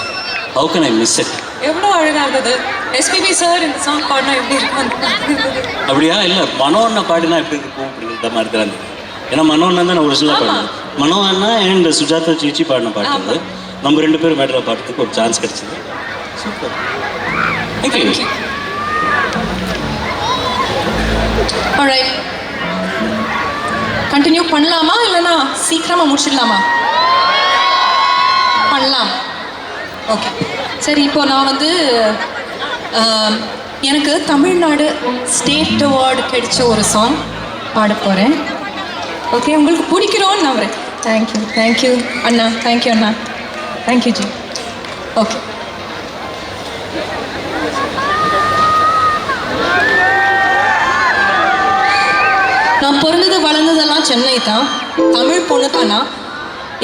How can I miss it? எவ்வளோ அழகாக இருந்தது. எஸ்பிபி சார் இந்த சாங் பாடினா எப்படி இருக்கும்? அப்படியா? இல்லை, மனோண்ணா பாடினா எப்படி இருக்கும் அப்படிங்கிற மாதிரி தான் இருந்தது. ஏன்னா மனோண்ணா தான் நான் ஒரிஜினலாக பாடினேன். மனோண்ணா அண்ட் சுஜாதா சீச்சி பாடின பாட்டு வந்து நம்ம 2 பேரும் மேட்டரை பாடுறதுக்கு ஒரு சான்ஸ் கிடைச்சது. சூப்பர். தேங்க்யூ. ஆல்ரைட், கண்டினியூ பண்ணலாமா இல்லைனா சீக்கிரமாக முடிச்சிடலாமா? பண்ணலாம். ஓகே, சரி. இப்போ நான் வந்து எனக்கு தமிழ்நாடு ஸ்டேட் அவார்டு கிடைச்ச ஒரு சாங் பாட போகிறேன். ஓகே, உங்களுக்கு பிடிக்கிறோன்னு நம்புறேன். தேங்க்யூ தேங்க்யூ அண்ணா. தேங்க்யூ அண்ணா. தேங்க்யூ ஜி. ஓகே, நான் பிறந்தது வளர்ந்ததெல்லாம் சென்னை தான். தமிழ் பொண்ணு தானா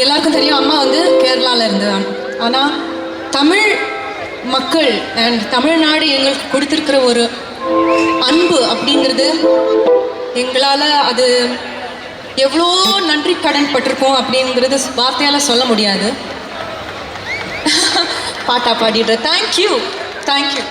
எல்லாருக்கும் தெரியும். அம்மா வந்து கேரளாவில் இருந்து. ஆனால் தமிழ் மக்கள் அண்ட் தமிழ்நாடு எங்களுக்கு கொடுத்துருக்கிற ஒரு அன்பு அப்படிங்கிறது எங்களால் அது எவ்வளோ நன்றி கடன் பட்டிருக்கோம் அப்படிங்கிறது வார்த்தையால் சொல்ல முடியாது. பாட்டா பாடிடுறேன். Thank you thank you.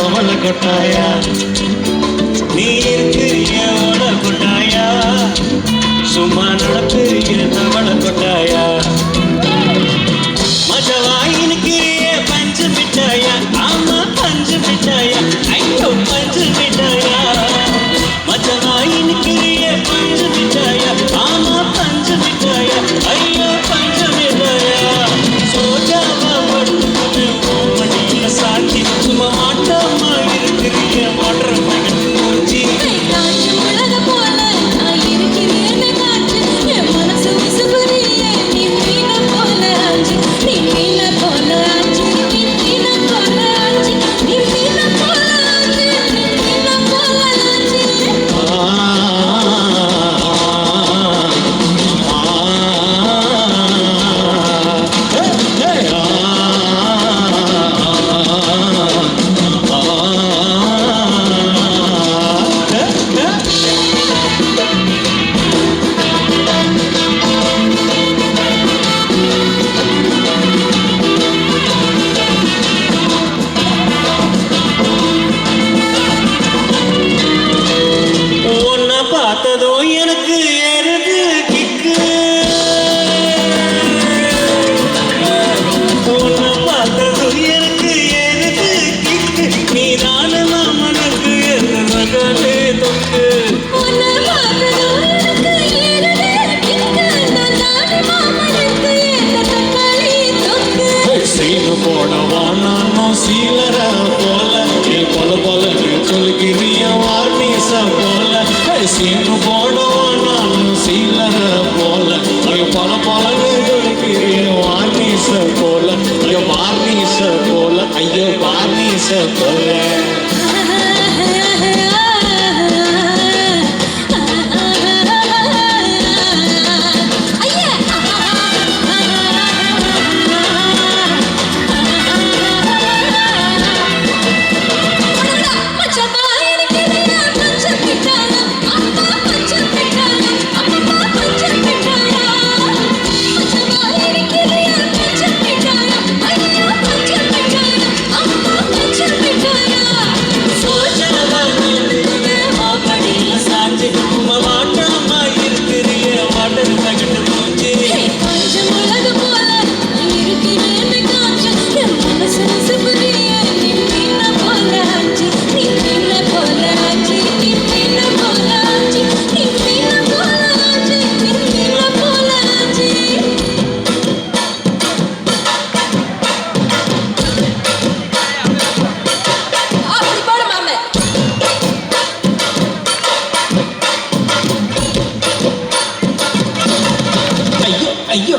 தவள கொட்டாயா நீ இருக்கிறிய ஓட கொட்டாயா சும்மா நடப்பிறிய தவள கொட்டாயா மஜவாயினுக்கிறிய பஞ்சு மிட்டாயா ஆமா பஞ்சு மிட்டாயா ஐயோ பஞ்சு மிட்டாயா மஜவாயினுக்கிறிய பஞ்சு மிட்டாயா ஆமா பஞ்சு மிட்டாயா ஐயோ பஞ்சு மிட்டாயா சோஜாவா படுத்து மடியில சாத்தி சும்மா மாட்டமா இருக்கிறிய மாற்ற மகன் மூஞ்சி காற்று உலக போல நான் இருக்கிறேன்னு காற்று என் மனசு விசுபுறியே நீ மீன போல ஆச்சு நீ மீன போல ஆச்சு நீ மீன போல ஆச்சு நீ மீன போல ஆச்சு நீ மீன போல ஆச்சு உன்னை பார்த்ததோ எனக்கு ஏறுது கிக்கு உன்னை பார்த்ததோ எனக்கு ஏறுது கிக்கு நீ தானமா மனக்கு மகளே தொக்கு உன்னை பார்த்ததோ எனக்கு ஏறுது கிக்கு நான் தானே மாமனுக்கு ஏத்த தக்காளி தொக்கு சீனு போடவா நானும் சீலர போல நீ பொல பொல சொல்கிறிய வார்னிச போல சீனு போடவா நானும் சீலர போல நீ பொல பொல சொல்கிறிய வார்னிச போல ஐயோ வார்னிச போல ஐயோ வார்னிச போல சாஞ்சி உமா மாட்டாமா இருக்கிறிய மாட்டர் மகன் மூஞ்சி ஐயோ ஐயோ